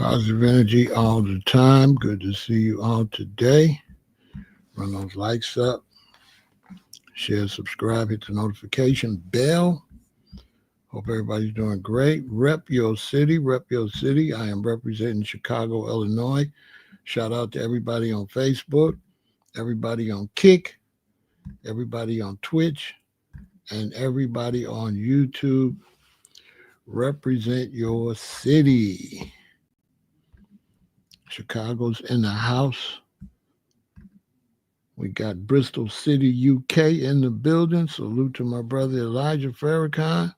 Positive energy all the time. Good to see you all today. Run those likes up. Share, subscribe, hit the notification bell. Hope everybody's doing great. Rep your city. Rep your city. I am representing Chicago, Illinois. Shout out to everybody on Facebook, everybody on Kick, everybody on Twitch, and everybody on YouTube. Represent your city. Chicago's in the house. We got Bristol City, UK in the building. Salute to my brother Elijah Farrakhan.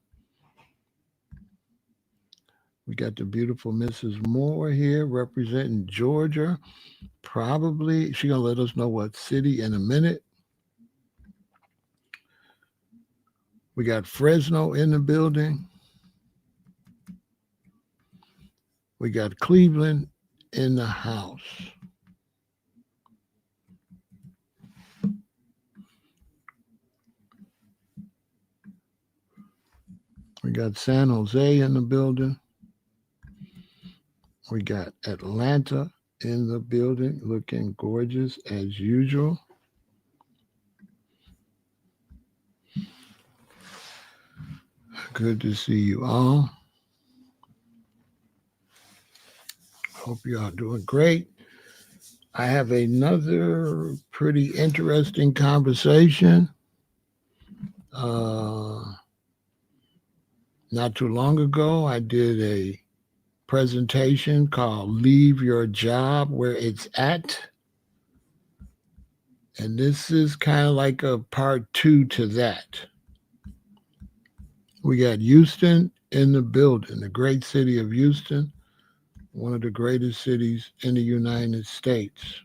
We got the beautiful Mrs. Moore here representing Georgia. Probably, she's going to let us know what city in a minute. We got Fresno in the building. We got Cleveland in the house. We got San Jose in the building. We got Atlanta in the building, looking gorgeous as usual. Good to see you all. Hope you are doing great. I have another pretty interesting conversation. Not too long ago, I did a presentation called Leave Your Job Where It's At. And this is kind of like a part 2 to that. We got Houston in the building, the great city of Houston, one of the greatest cities in the United States.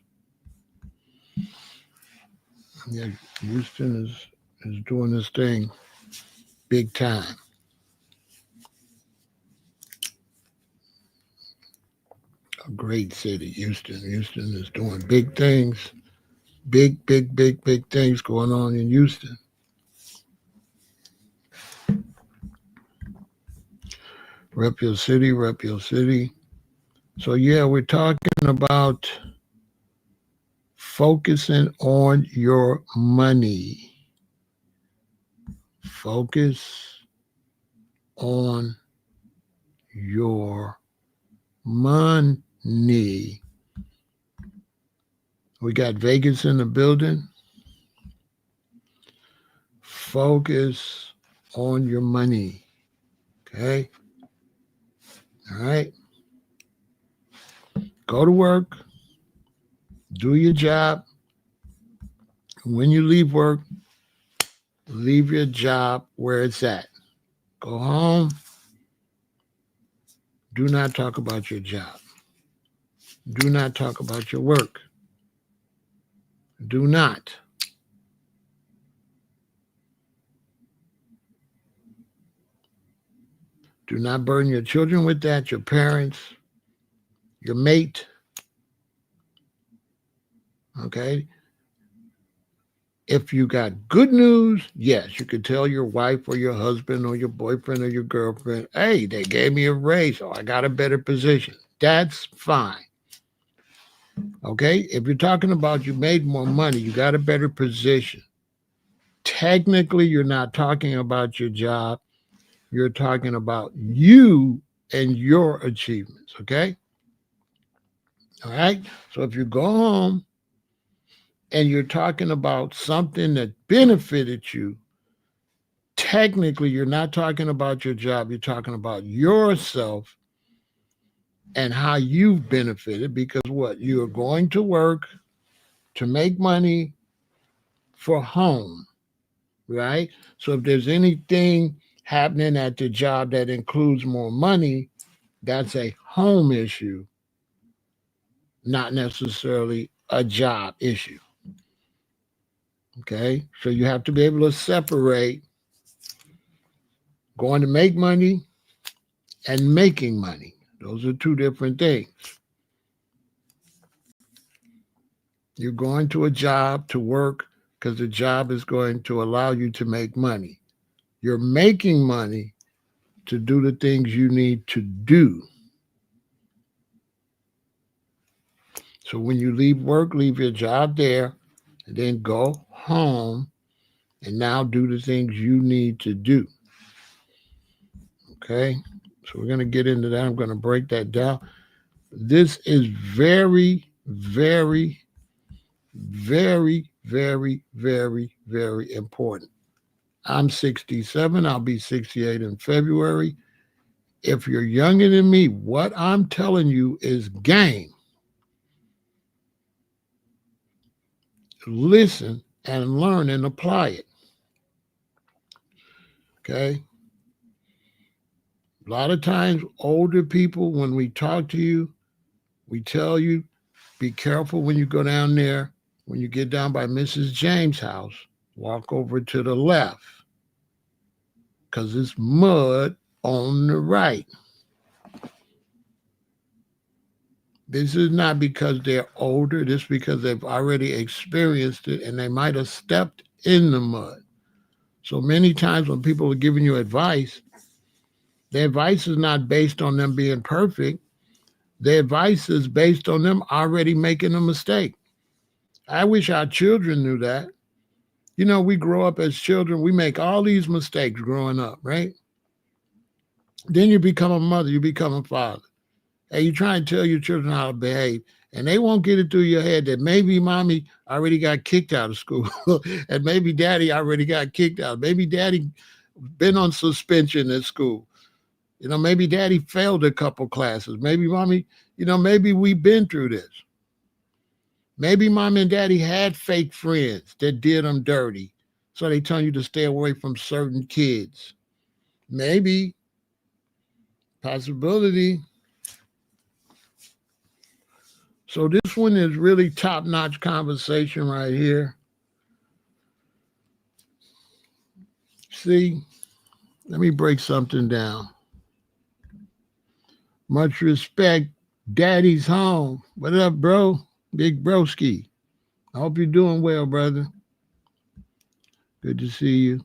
Yeah, Houston is doing this thing big time. A great city, Houston. Houston is doing big things. Big things going on in Houston. Rep your city, rep your city. So yeah, we're talking about focusing on your money. Focus on your money. We got Vegas in the building. Focus on your money. Okay? All right? Go to work. Do your job. When you leave work, leave your job where it's at. Go home. Do not talk about your job. Do not talk about your work. Do not. Do not burden your children with that, your parents, your mate. Okay? If you got good news, yes, you could tell your wife or your husband or your boyfriend or your girlfriend, hey, they gave me a raise, so I got a better position. That's fine. Okay? If you're talking about you made more money, you got a better position. Technically, you're not talking about your job. You're talking about you and your achievements, okay? All right? So if you go home and you're talking about something that benefited you, technically you're not talking about your job. You're talking about yourself and how you've benefited, because what? You're going to work to make money for home, right? So if there's anything happening at the job that includes more money, that's a home issue, not necessarily a job issue. Okay? So you have to be able to separate going to make money and making money. Those are two different things. You're going to a job to work because the job is going to allow you to make money. You're making money to do the things you need to do. So when you leave work, leave your job there, and then go home and now do the things you need to do. Okay? So we're going to get into that. I'm going to break that down. This is very, very, very, very, very, very important. I'm 67. I'll be 68 in February. If you're younger than me, what I'm telling you is game. Listen and learn and apply it. Okay? A lot of times, older people, when we talk to you, we tell you, be careful when you go down there. When you get down by Mrs. James' house, walk over to the left because it's mud on the right. This is not because they're older. This is because they've already experienced it and they might have stepped in the mud. So many times when people are giving you advice, the advice is not based on them being perfect. The advice is based on them already making a mistake. I wish our children knew that. You know, we grow up as children, we make all these mistakes growing up, right? Then you become a mother, you become a father. And you try and tell your children how to behave, and they won't get it through your head that maybe mommy already got kicked out of school and maybe daddy already got kicked out. Maybe daddy been on suspension at school. You know, maybe daddy failed a couple classes. Maybe mommy, you know, maybe we've been through this. Maybe mom and daddy had fake friends that did them dirty. So they tell you to stay away from certain kids. Maybe, possibility. So this one is really top-notch conversation right here. See, let me break something down. Much respect, daddy's home. What up, bro? Big broski. I hope you're doing well, brother. Good to see you.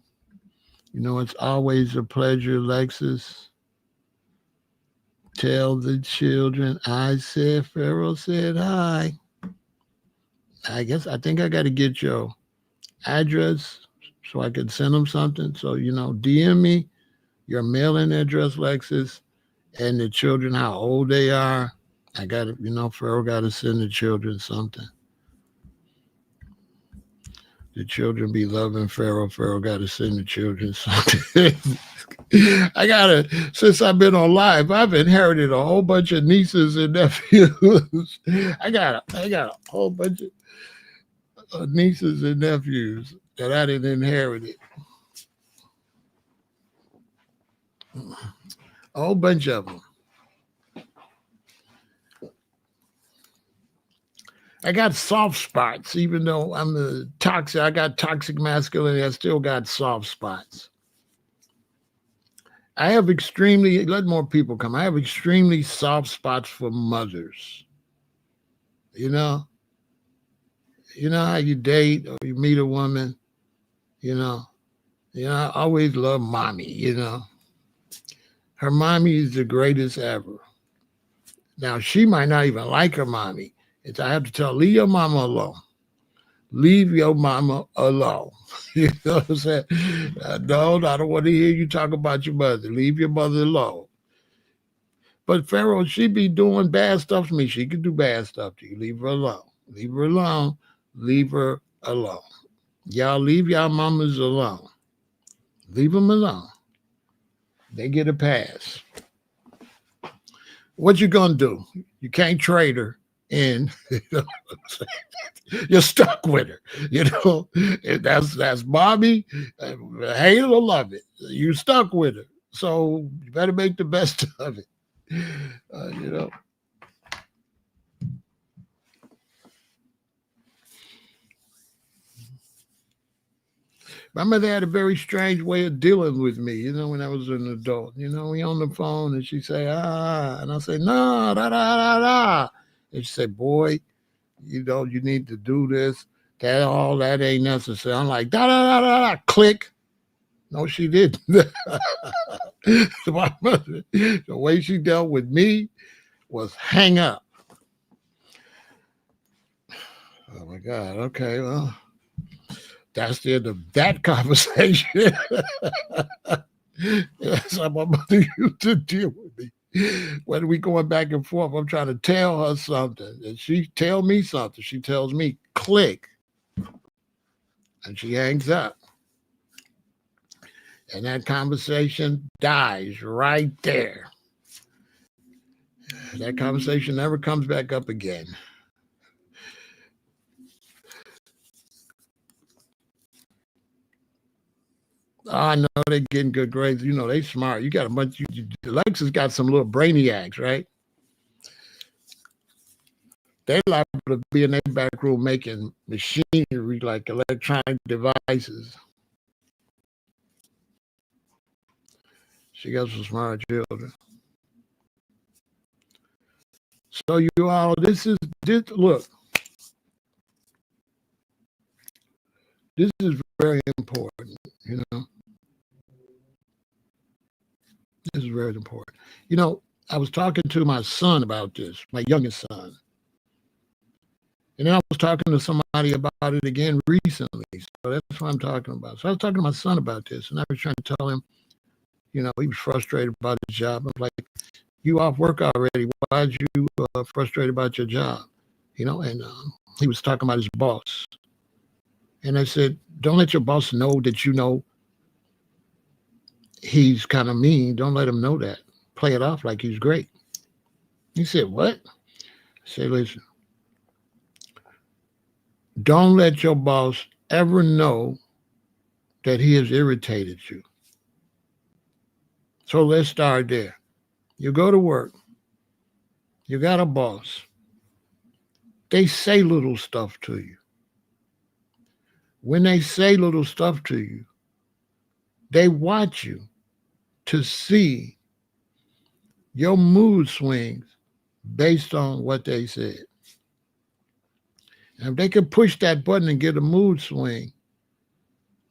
You know, it's always a pleasure, Lexus. Tell the children I said Pharaoh said hi. I think I got to get your address so I can send them something. So, you know, DM me your mailing address, Lexus, and the children, how old they are. I got to, you know, Pharaoh got to send the children something. The children be loving Pharaoh. Pharaoh got to send the children something. Since I've been on live, I've inherited a whole bunch of nieces and nephews. I got a whole bunch of nieces and nephews that I didn't inherit it. A whole bunch of them. I got soft spots, even though I'm I got toxic masculinity, I still got soft spots. I have let more people come. I have extremely soft spots for mothers. You know how you date or you meet a woman, I always love mommy, Her mommy is the greatest ever. Now, she might not even like her mommy. I have to tell her, leave your mama alone. Leave your mama alone. You know what I'm saying? No, I don't want to hear you talk about your mother. Leave your mother alone. But Pharaoh, she be doing bad stuff to me. She can do bad stuff to you. Leave her alone. Leave her alone. Leave her alone. Y'all leave y'all mamas alone. Leave them alone. They get a pass. What you gonna do? You can't trade her in. You're stuck with her. That's mommy. Hate it or love it. You stuck with her. So you better make the best of it. My mother had a very strange way of dealing with me, when I was an adult. We on the phone and she'd say, and I say, no, da, da, da, da. And she said, boy, you need to do this. That ain't necessary. I'm like, da, da, da, da, da, click. No, she didn't. My mother, the way she dealt with me was hang up. Oh my God. Okay. Well, that's the end of that conversation. That's how my mother used to deal with me. When we going back and forth, I'm trying to tell her something, and she tell me something. She tells me click, and she hangs up, and that conversation dies right there. That conversation never comes back up again. I know they're getting good grades. You know they smart. You got a bunch. Alexa's got some little brainiacs, right? They liable to be in their back room making machinery like electronic devices. She got some smart children. So you all, this is this. Look, this is very important. You know, this is very important. You know, I was talking to my son about this, my youngest son, and then I was talking to somebody about it again recently. So that's what I'm talking about. So I was talking to my son about this, and I was trying to tell him, you know, he was frustrated about his job. I'm like, you off work already? Why'd you frustrated about your job? You know, and he was talking about his boss. And I said, don't let your boss know that you know he's kind of mean. Don't let him know that. Play it off like he's great. He said, what? I said, listen, don't let your boss ever know that he has irritated you. So let's start there. You go to work. You got a boss. They say little stuff to you. When they say little stuff to you, they watch you to see your mood swings based on what they said. And if they can push that button and get a mood swing,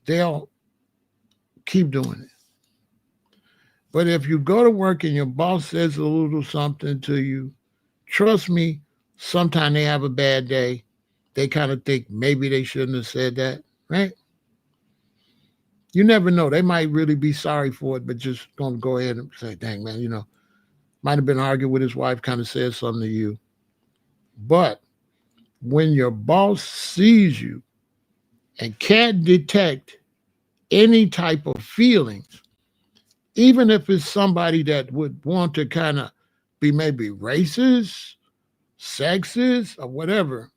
they'll keep doing it. But if you go to work and your boss says a little something to you, trust me, sometimes they have a bad day. They kind of think maybe they shouldn't have said that, right? You never know. They might really be sorry for it, but just gonna go ahead and say, dang man, you know, might have been arguing with his wife, kind of said something to you. But when your boss sees you and can't detect any type of feelings, even if it's somebody that would want to kind of be maybe racist, sexist, or whatever,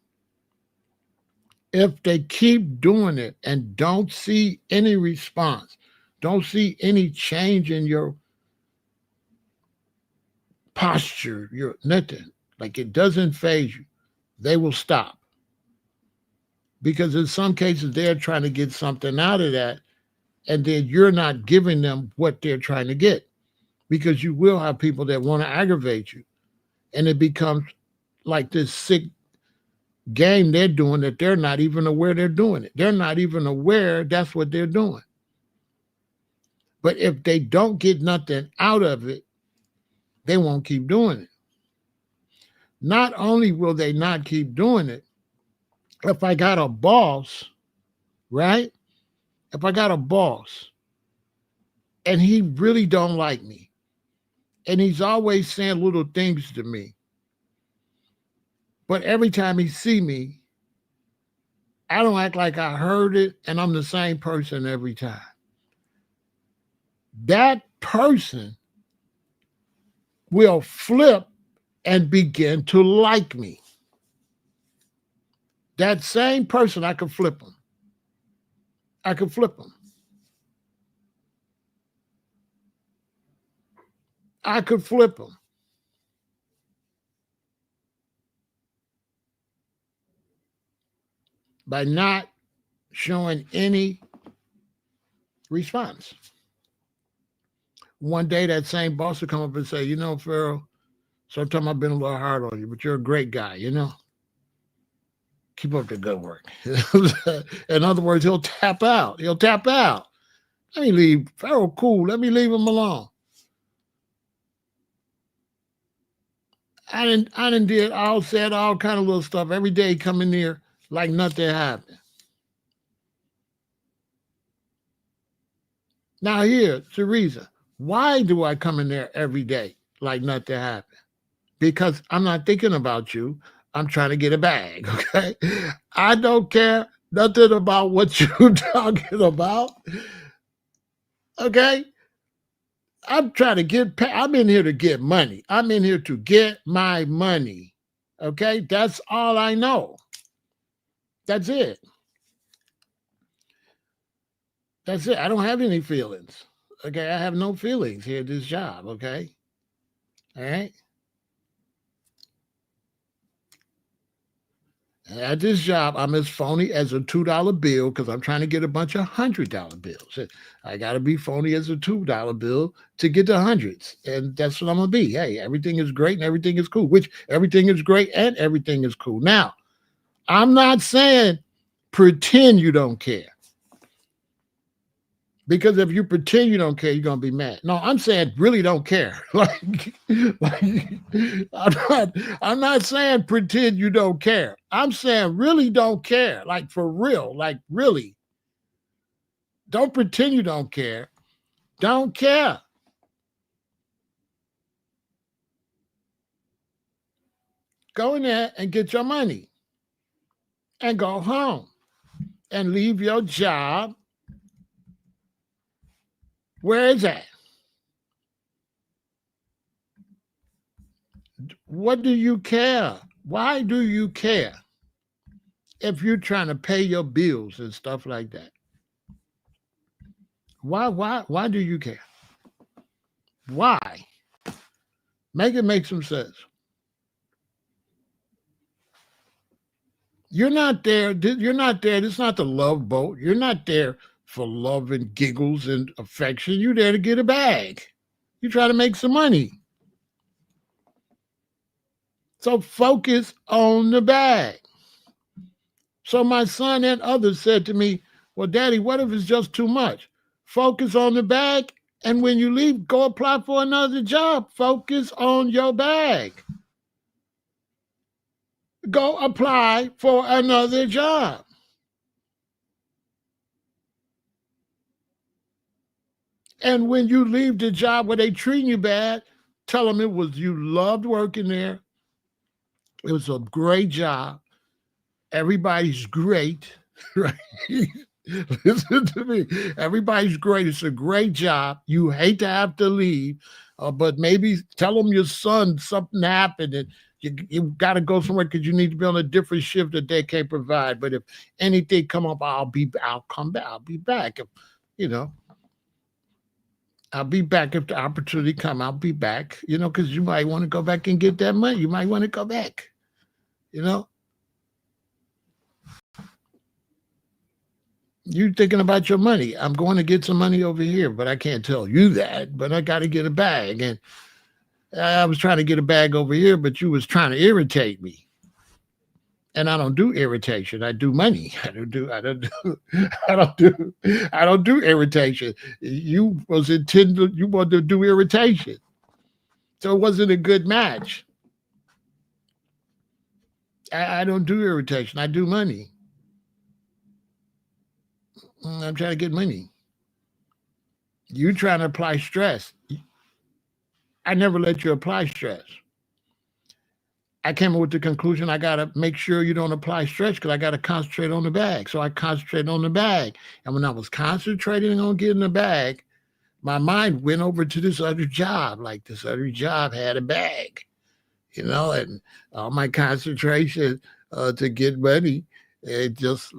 if they keep doing it and don't see any response, don't see any change in your posture, your nothing, like it doesn't phase you, they will stop. Because in some cases, they're trying to get something out of that, and then you're not giving them what they're trying to get. Because you will have people that want to aggravate you. And it becomes like this sick game they're doing that they're not even aware they're doing it. They're not even aware that's what they're doing. But if they don't get nothing out of it, they won't keep doing it. Not only will they not keep doing it, if I got a boss, right? If I got a boss and he really don't like me and he's always saying little things to me, but every time he see me, I don't act like I heard it and I'm the same person every time. That person will flip and begin to like me. That same person, I could flip them. I could flip them. I could flip them. By not showing any response. One day, that same boss will come up and say, you know, Pharaoh, sometimes I've been a little hard on you, but you're a great guy, you know? Keep up the good work. In other words, he'll tap out. He'll tap out. Let me leave. Pharaoh, cool. Let me leave him alone. I didn't did all said all kind of little stuff. Every day he come in here like nothing happened. Now here's the reason. Why do I come in there every day like nothing happened? Because I'm not thinking about you. I'm trying to get a bag, okay? I don't care nothing about what you're talking about, okay? I'm trying to get paid. I'm in here to get money. I'm in here to get my money, okay? That's all I know. That's it. That's it. I don't have any feelings, okay? I have no feelings here at this job, okay? All right? At this job, I'm as phony as a $2 bill because I'm trying to get a bunch of $100 bills. I got to be phony as a $2 bill to get the hundreds. And that's what I'm going to be. Hey, everything is great and everything is cool, which everything is great and everything is cool. Now, I'm not saying pretend you don't care. Because if you pretend you don't care, you're gonna be mad. No, I'm saying really don't care. like I'm not saying pretend you don't care. I'm saying really don't care. Like for real. Like really. Don't pretend you don't care. Don't care. Go in there and get your money and go home and leave your job. Where is that? What do you care? Why do you care if you're trying to pay your bills and stuff like that? Why do you care? Why? Make it make some sense. You're not there. You're not there. It's not the love boat. You're not there for love and giggles and affection. You're there to get a bag. You try to make some money. So focus on the bag. So my son and others said to me, well, Daddy, what if it's just too much? Focus on the bag. And when you leave, go apply for another job. Focus on your bag. Go apply for another job. And when you leave the job where they treating you bad, tell them it was you loved working there. It was a great job. Everybody's great, right? Listen to me. Everybody's great. It's a great job. You hate to have to leave, but maybe tell them your son something happened and you got to go somewhere because you need to be on a different shift that they can't provide. But if anything come up, I'll come back. I'll be back. If, you know, I'll be back if the opportunity come. I'll be back, because you might want to go back and get that money. You might want to go back, you know. You thinking about your money. I'm going to get some money over here, but I can't tell you that. But I got to get a bag, and I was trying to get a bag over here, but you was trying to irritate me. And I don't do irritation. I do money. I don't do. I don't do irritation. You was intended. You wanted to do irritation, so it wasn't a good match. I don't do irritation. I do money. I'm trying to get money. You trying to apply stress. I never let you apply stress. I came up with the conclusion I got to make sure you don't apply stress because I got to concentrate on the bag. So I concentrated on the bag. And when I was concentrating on getting the bag, my mind went over to this other job. Like this other job had a bag, and all my concentration to get money, it just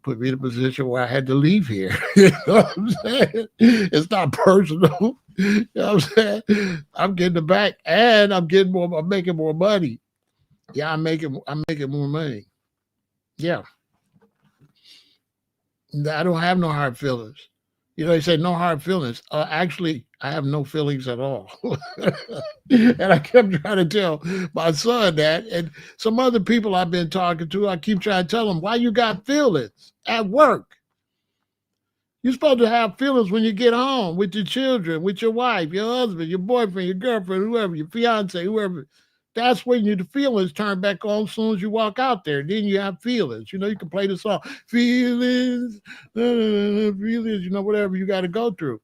put me in a position where I had to leave here. You know what I'm saying? It's not personal. You know what I'm saying? I'm getting the back and I'm making more money. Yeah, I'm making more money. Yeah. I don't have no hard feelings. They say no hard feelings. Actually, I have no feelings at all. And I kept trying to tell my son that. And some other people I've been talking to, I keep trying to tell them, why you got feelings at work? You're supposed to have feelings when you get home with your children, with your wife, your husband, your boyfriend, your girlfriend, whoever, your fiance, whoever. That's when the feelings turn back on as soon as you walk out there. Then you have feelings. You can play the song, feelings, feelings, whatever you got to go through.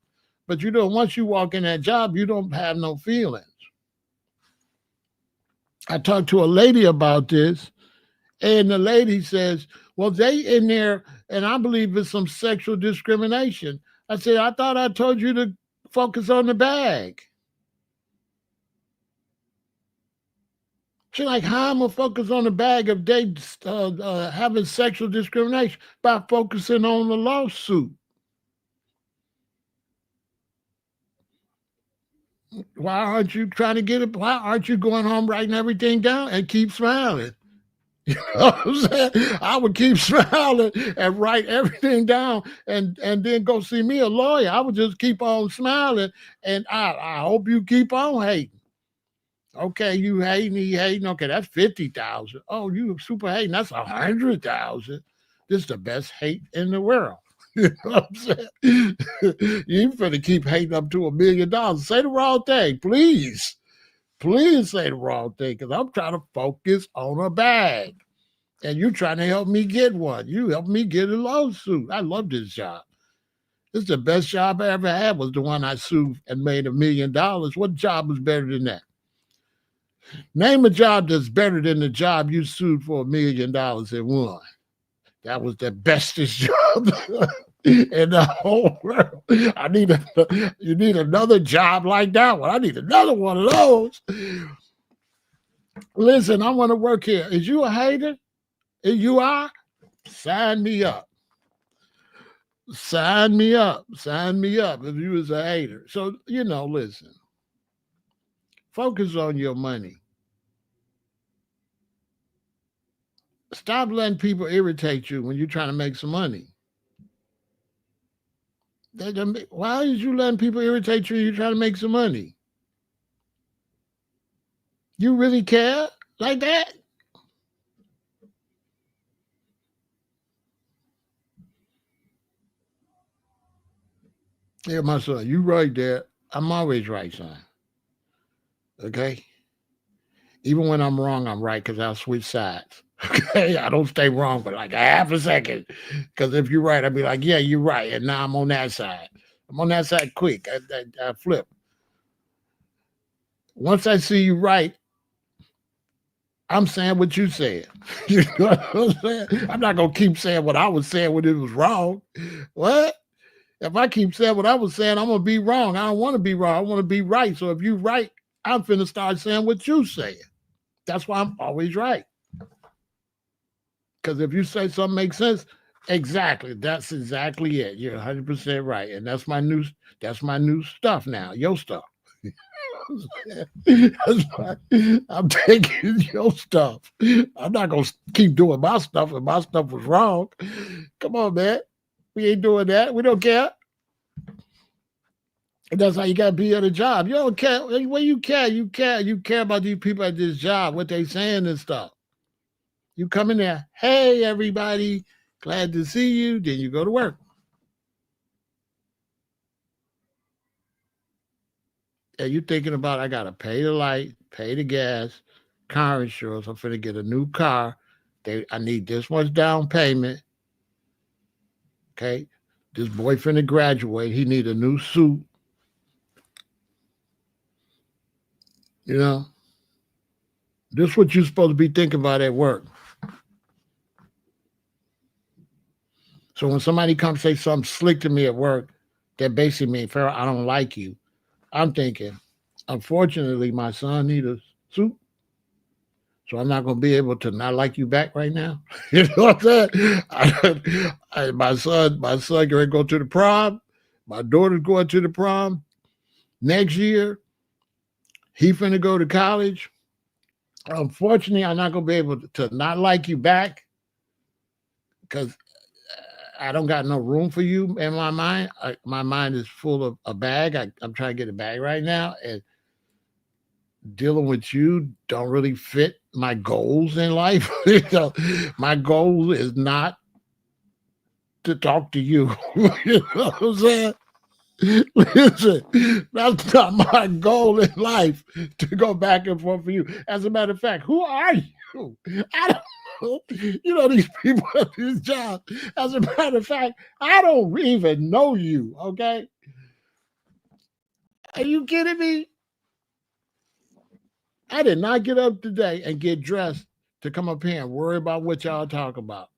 But once you walk in that job, you don't have no feelings. I talked to a lady about this, and the lady says, well, they in there, and I believe it's some sexual discrimination. I said, I thought I told you to focus on the bag. She's like, how am I focus on the bag if they having sexual discrimination by focusing on the lawsuit? Why aren't you trying to get it? Why aren't you going home writing everything down and keep smiling? You know what I'm saying? I would keep smiling and write everything down and then go see me a lawyer. I would just keep on smiling, and I hope you keep on hating. Okay, you hating, he hating. Okay, that's 50,000. Oh, you super hating. That's 100,000. This is the best hate in the world. You know what I'm saying? You finna keep hating up to $1 million. Say the wrong thing, please. Please say the wrong thing, because I'm trying to focus on a bag. And you trying to help me get one. You helped me get a lawsuit. I love this job. This is the best job I ever had, was the one I sued and made $1 million. What job was better than that? Name a job that's better than the job you sued for $1 million and won. That was the bestest job in the whole world. You need another job like that one. I need another one of those. Listen, I want to work here. Is you a hater? If you are, sign me up. Sign me up. Sign me up if you was a hater. So, listen. Focus on your money. Stop letting people irritate you when you're trying to make some money. Why is you letting people irritate you when you're trying to make some money? You really care like that? Yeah, my son, you right there. I'm always right, son. Okay? Even when I'm wrong, I'm right, because I'll switch sides. Okay? I don't stay wrong for like a half a second. Because if you're right, I'll be like, yeah, you're right. And now I'm on that side. I'm on that side quick. I flip. Once I see you right, I'm saying what you said. You know what I'm saying? I'm not going to keep saying what I was saying when it was wrong. What? If I keep saying what I was saying, I'm going to be wrong. I don't want to be wrong. I want to be right. So if you're right, I'm finna start saying what you saying. That's why I'm always right. Because if you say something makes sense, exactly. That's exactly it. You're 100% right. And that's my new stuff now. Your stuff. That's why I'm taking your stuff. I'm not gonna keep doing my stuff if my stuff was wrong. Come on, man. We ain't doing that. We don't care. And that's how you gotta be at a job. You don't care. Well, you care. You care. You care about these people at this job, what they saying and stuff. You come in there, hey everybody, glad to see you. Then you go to work. And you thinking about, I gotta pay the light, pay the gas, car insurance. I'm finna get a new car. I need this much down payment. Okay. This boy finna graduate. He need a new suit. You know, this is what you're supposed to be thinking about at work. So when somebody comes say something slick to me at work, that basically means, Pharaoh, I don't like you. I'm thinking, unfortunately, my son need a suit. So I'm not going to be able to not like you back right now. You know what I'm saying? My son going to go to the prom. My daughter's going to the prom next year. He finna go to college. Unfortunately, I'm not going to be able to not like you back, because I don't got no room for you in my mind. My mind is full of a bag. I'm trying to get a bag right now, and dealing with you don't really fit my goals in life. My goal is not to talk to you. You know what I'm saying? Listen, that's not my goal in life to go back and forth for you. As a matter of fact, who are you? I don't know. You know, these people at this job. As a matter of fact, I don't even know you, okay? Are you kidding me? I did not get up today and get dressed to come up here and worry about what y'all talk about.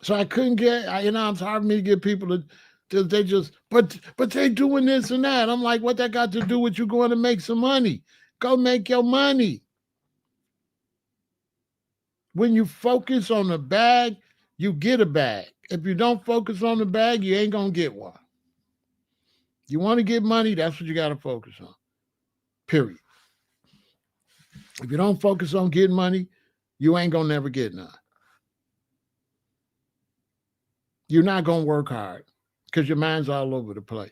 So I couldn't get, it's hard for me to get people to they just, but they doing this and that. I'm like, what that got to do with you going to make some money? Go make your money. When you focus on the bag, you get a bag. If you don't focus on the bag, you ain't gonna get one. You want to get money, that's what you got to focus on. Period. If you don't focus on getting money, you ain't gonna never get none. You're not gonna work hard because your mind's all over the place.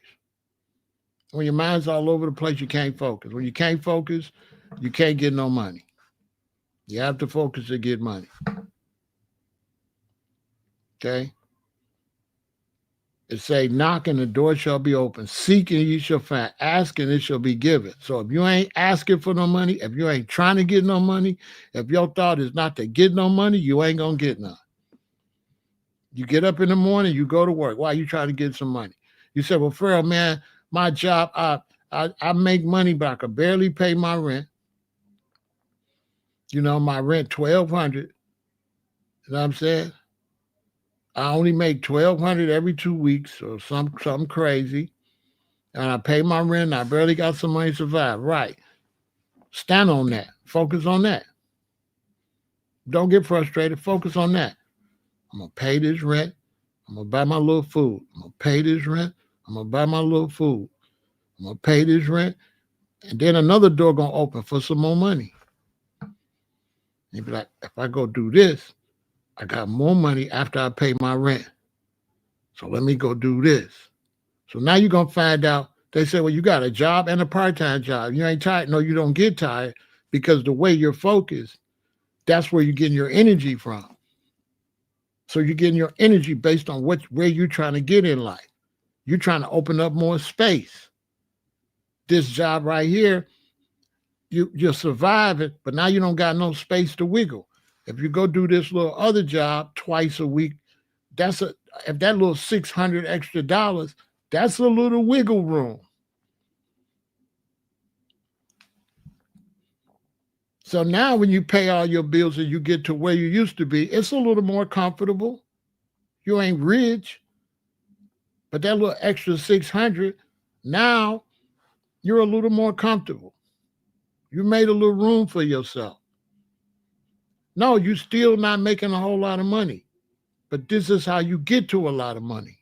When your mind's all over the place, you can't focus. When you can't focus, you can't get no money. You have to focus to get money. Okay? It say, knock and the door shall be open. Seek and you shall find. Ask and it shall be given. So if you ain't asking for no money, if you ain't trying to get no money, if your thought is not to get no money, you ain't going to get none. You get up in the morning, you go to work. Why are you trying to get some money? You say, well, Pharaoh, man, my job, I make money, but I could barely pay my rent. You know, my rent $1,200. You know what I'm saying? I only make $1,200 every 2 weeks or something crazy. And I pay my rent and I barely got some money to survive. Right. Stand on that. Focus on that. Don't get frustrated. Focus on that. I'm gonna pay this rent. I'm gonna buy my little food. I'm gonna pay this rent. I'm gonna buy my little food. I'm gonna pay this rent. And then another door gonna open for some more money. You be like, if I go do this, I got more money after I pay my rent. So let me go do this. So now you're going to find out, they say, well, you got a job and a part-time job. You ain't tired. No, you don't get tired because the way you're focused, that's where you're getting your energy from. So you're getting your energy based on where you're trying to get in life. You're trying to open up more space. This job right here, you're surviving, but now you don't got no space to wiggle. If you go do this little other job twice a week, if that little $600 extra dollars, that's a little wiggle room. So now when you pay all your bills and you get to where you used to be, it's a little more comfortable. You ain't rich, but that little extra 600, now you're a little more comfortable. You made a little room for yourself. No, you still not making a whole lot of money, but this is how you get to a lot of money.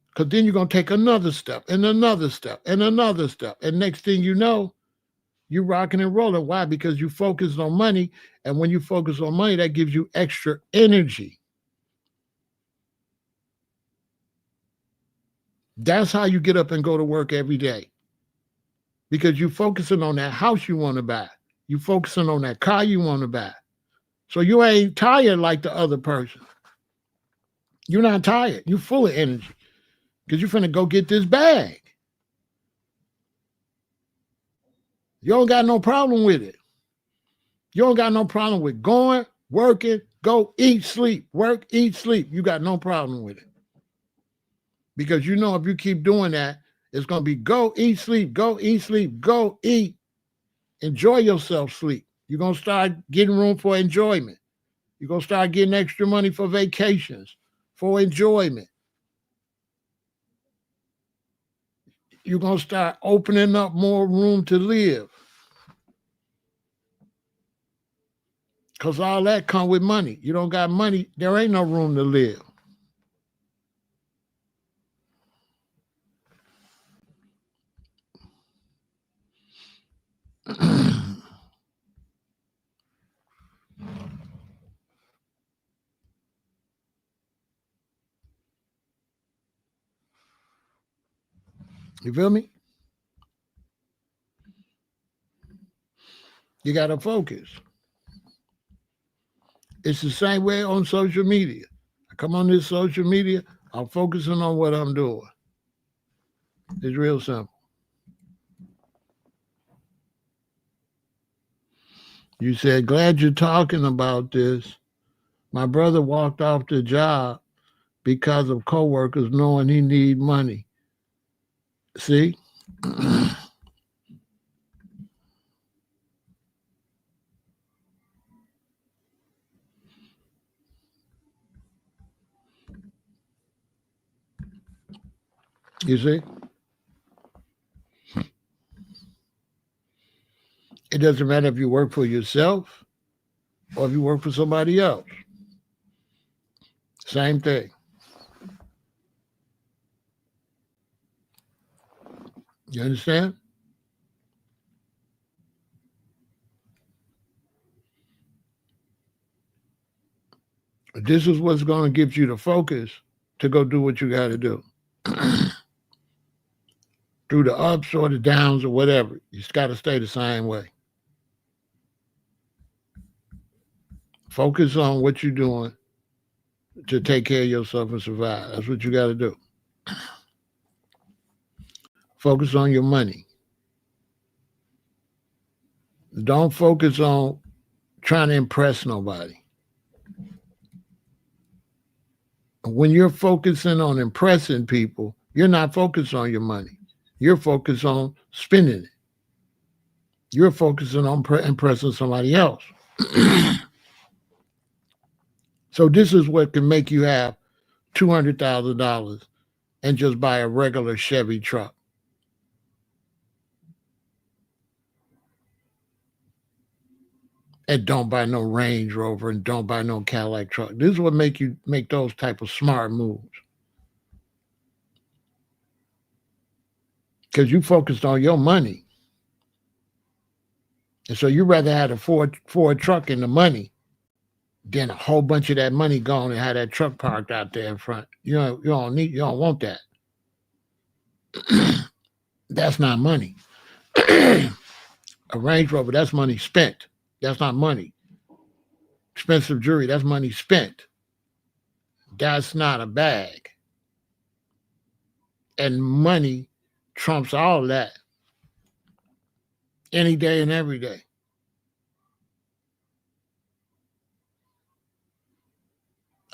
Because then you're going to take another step and another step and another step. And next thing you know, you're rocking and rolling. Why? Because you focus on money. And when you focus on money, that gives you extra energy. That's how you get up and go to work every day. Because you're focusing on that house you want to buy. You're focusing on that car you want to buy. So you ain't tired like the other person. You're not tired. You're full of energy. Because you're finna go get this bag. You don't got no problem with it. You don't got no problem with going, working, go, eat, sleep, work, eat, sleep. You got no problem with it. Because you know if you keep doing that, it's going to be go, eat, sleep, go, eat, sleep, go, eat. Enjoy yourself, sleep. You're going to start getting room for enjoyment. You're going to start getting extra money for vacations, for enjoyment. You're going to start opening up more room to live. Because all that come with money. You don't got money, there ain't no room to live. You feel me? You got to focus. It's the same way on social media. I come on this social media, I'm focusing on what I'm doing. It's real simple. You said, glad you're talking about this. My brother walked off the job because of coworkers knowing he need money. See? You see? It doesn't matter if you work for yourself or if you work for somebody else. Same thing. You understand? This is what's going to give you the focus to go do what you got to do. Through the ups or the downs or whatever, you just got to stay the same way. Focus on what you're doing to take care of yourself and survive. That's what you got to do. Focus on your money. Don't focus on trying to impress nobody. When you're focusing on impressing people, you're not focused on your money. You're focused on spending it. You're focusing on impressing somebody else. So this is what can make you have $200,000 and just buy a regular Chevy truck. And don't buy no Range Rover and don't buy no Cadillac truck. This is what make you make those type of smart moves. Because you focused on your money. And so you rather have a Ford truck and the money than a whole bunch of that money gone and have that truck parked out there in front. You don't want that. That's not money. A Range Rover, that's money spent. That's not money. Expensive jewelry, that's money spent. That's not a bag. And money trumps all that any day and every day.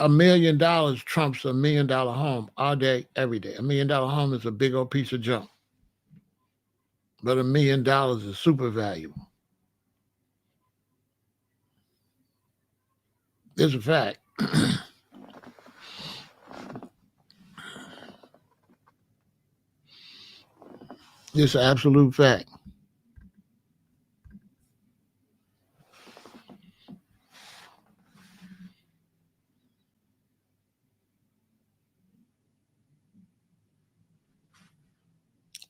$1 million trumps $1 million home all day, every day. $1 million home is a big old piece of junk. But $1 million is super valuable. It's a fact. It's an absolute fact.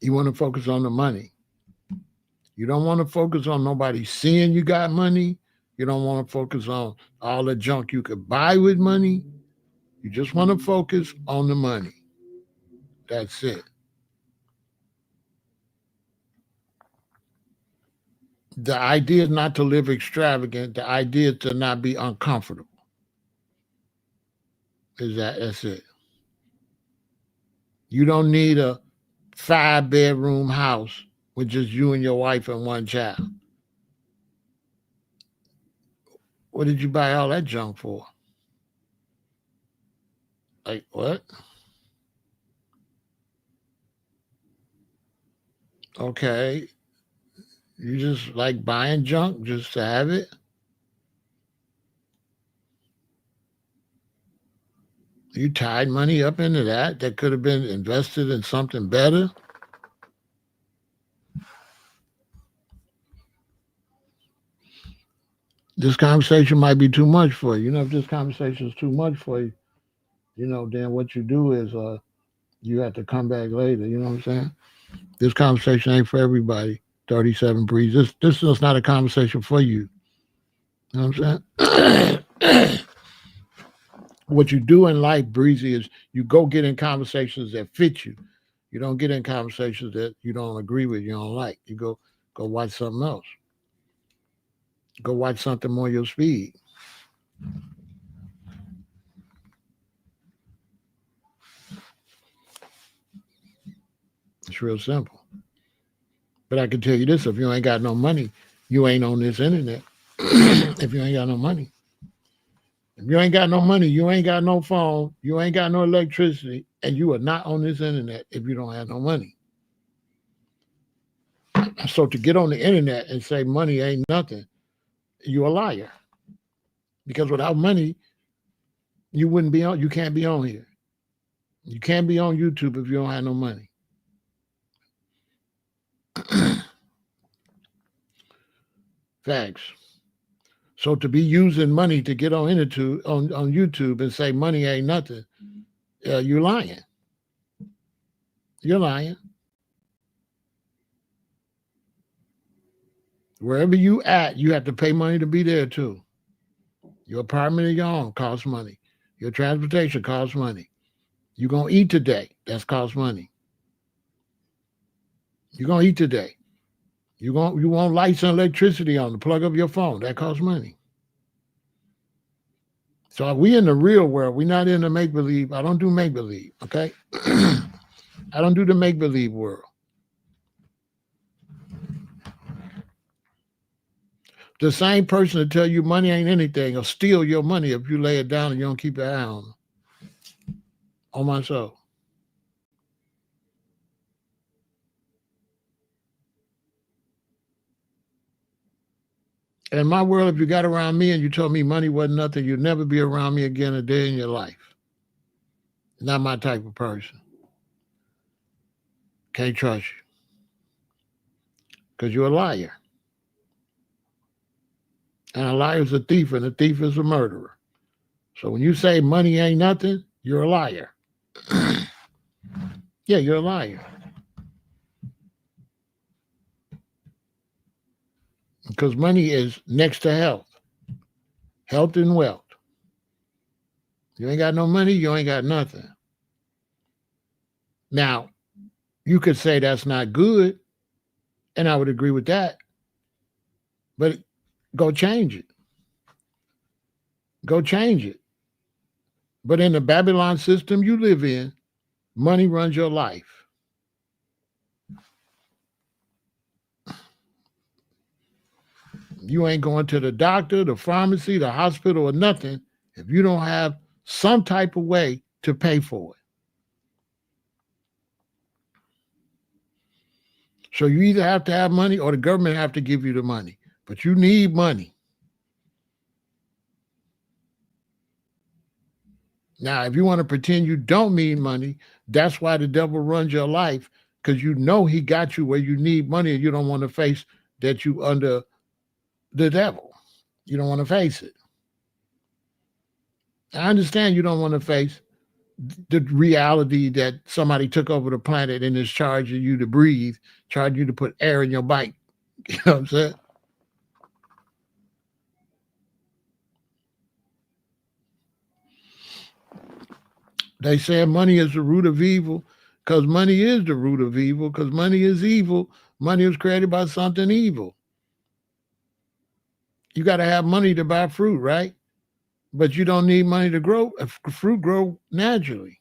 You want to focus on the money. You don't want to focus on nobody seeing you got money. You don't want to focus on all the junk you could buy with money. You just want to focus on the money. That's it. The idea is not to live extravagant. The idea is to not be uncomfortable. That's it. You don't need a 5-bedroom house with just you and your wife and one child. What did you buy all that junk for? Like what? Okay. You just like buying junk just to have it? You tied money up into that could have been invested in something better? This conversation might be too much for you. If this conversation is too much for you, then what you do is you have to come back later. You know what I'm saying? This conversation ain't for everybody. 37 Breeze. This is not a conversation for you. You know what I'm saying? What you do in life, Breezy, is you go get in conversations that fit you. You don't get in conversations that you don't agree with, you don't like. You go watch something else. Go watch something more your speed. It's real simple. But I can tell you this, if you ain't got no money, you ain't on this internet. If you ain't got no money. If you ain't got no money, you ain't got no phone, you ain't got no electricity, and you are not on this internet if you don't have no money. So to get on the internet and say money ain't nothing, you're a liar. Because without money, you wouldn't be on, you can't be on here. You can't be on YouTube if you don't have no money. Facts. So to be using money to get on YouTube and say money ain't nothing, you're lying. You're lying. Wherever you at, you have to pay money to be there too. Your apartment of your own costs money. Your transportation costs money. You're going to eat today. That's cost money. You're going to eat today. You want lights and electricity on to plug up your phone. That costs money. So we in the real world. We're not in the make-believe. I don't do make-believe, okay? I don't do the make-believe world. The same person that tell you money ain't anything will steal your money if you lay it down and you don't keep your eye on them. On my soul. In my world, if you got around me and you told me money wasn't nothing, you'd never be around me again a day in your life. Not my type of person. Can't trust you. Because you're a liar. And a liar is a thief, and a thief is a murderer. So when you say money ain't nothing, you're a liar. Yeah, you're a liar. Because money is next to health. Health and wealth. You ain't got no money, you ain't got nothing. Now, you could say that's not good, and I would agree with that. But go change it. Go change it. But in the Babylon system you live in, money runs your life. You ain't going to the doctor, the pharmacy, the hospital, or nothing if you don't have some type of way to pay for it. So you either have to have money or the government have to give you the money. But you need money. Now, if you want to pretend you don't need money, that's why the devil runs your life, because you know he got you where you need money and you don't want to face that you under the devil. You don't want to face it. I understand you don't want to face the reality that somebody took over the planet and is charging you to breathe, charging you to put air in your bike. You know what I'm saying? They say money is the root of evil because money is the root of evil because money is evil. Money was created by something evil. You got to have money to buy fruit, right? But you don't need money to grow. Fruit grow naturally.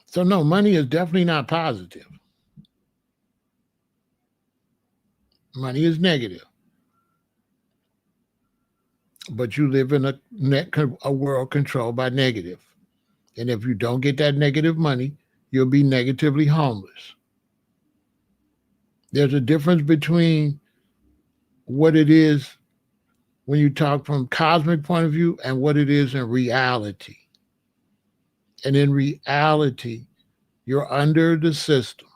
So no, money is definitely not positive. Money is negative. But you live in a world controlled by negative. And if you don't get that negative money, you'll be negatively homeless. There's a difference between what it is when you talk from cosmic point of view and what it is in reality. And in reality, you're under the system,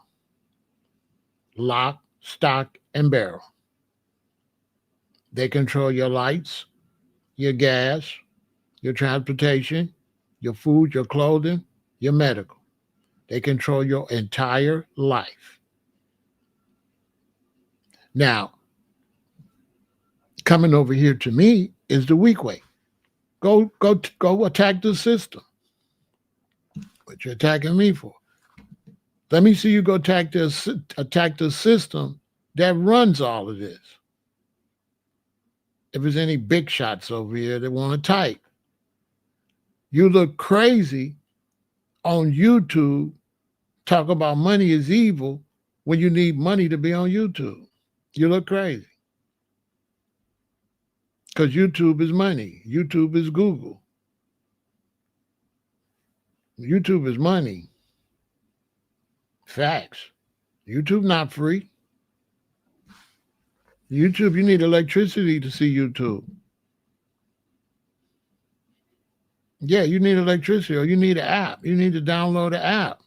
lock, stock, and barrel. They control your lights, your gas, your transportation, your food, your clothing, your medical. They control your entire life. Now, coming over here to me is the weak way. Go attack the system. What you're attacking me for? Let me see you go attack the system that runs all of this. If there's any big shots over here that want to type, You look crazy on YouTube talk about money is evil when you need money to be on YouTube. You look crazy because YouTube is money. YouTube is Google. YouTube is money. Facts. YouTube not free. YouTube, you need electricity to see YouTube. Yeah, you need electricity or you need an app. You need to download the app.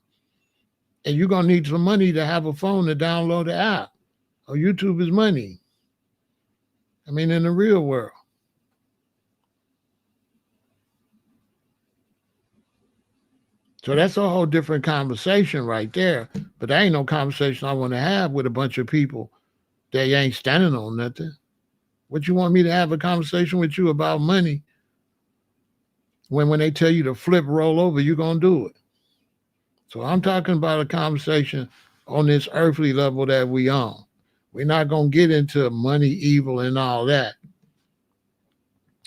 And you're going to need some money to have a phone to download the app. Oh, YouTube is money. I mean, in the real world. So that's a whole different conversation right there. But that ain't no conversation I want to have with a bunch of people that ain't standing on nothing. What you want me to have a conversation with you about money when they tell you to flip, roll over, you're going to do it. So I'm talking about a conversation on this earthly level that we on. We're not going to get into money, evil, and all that.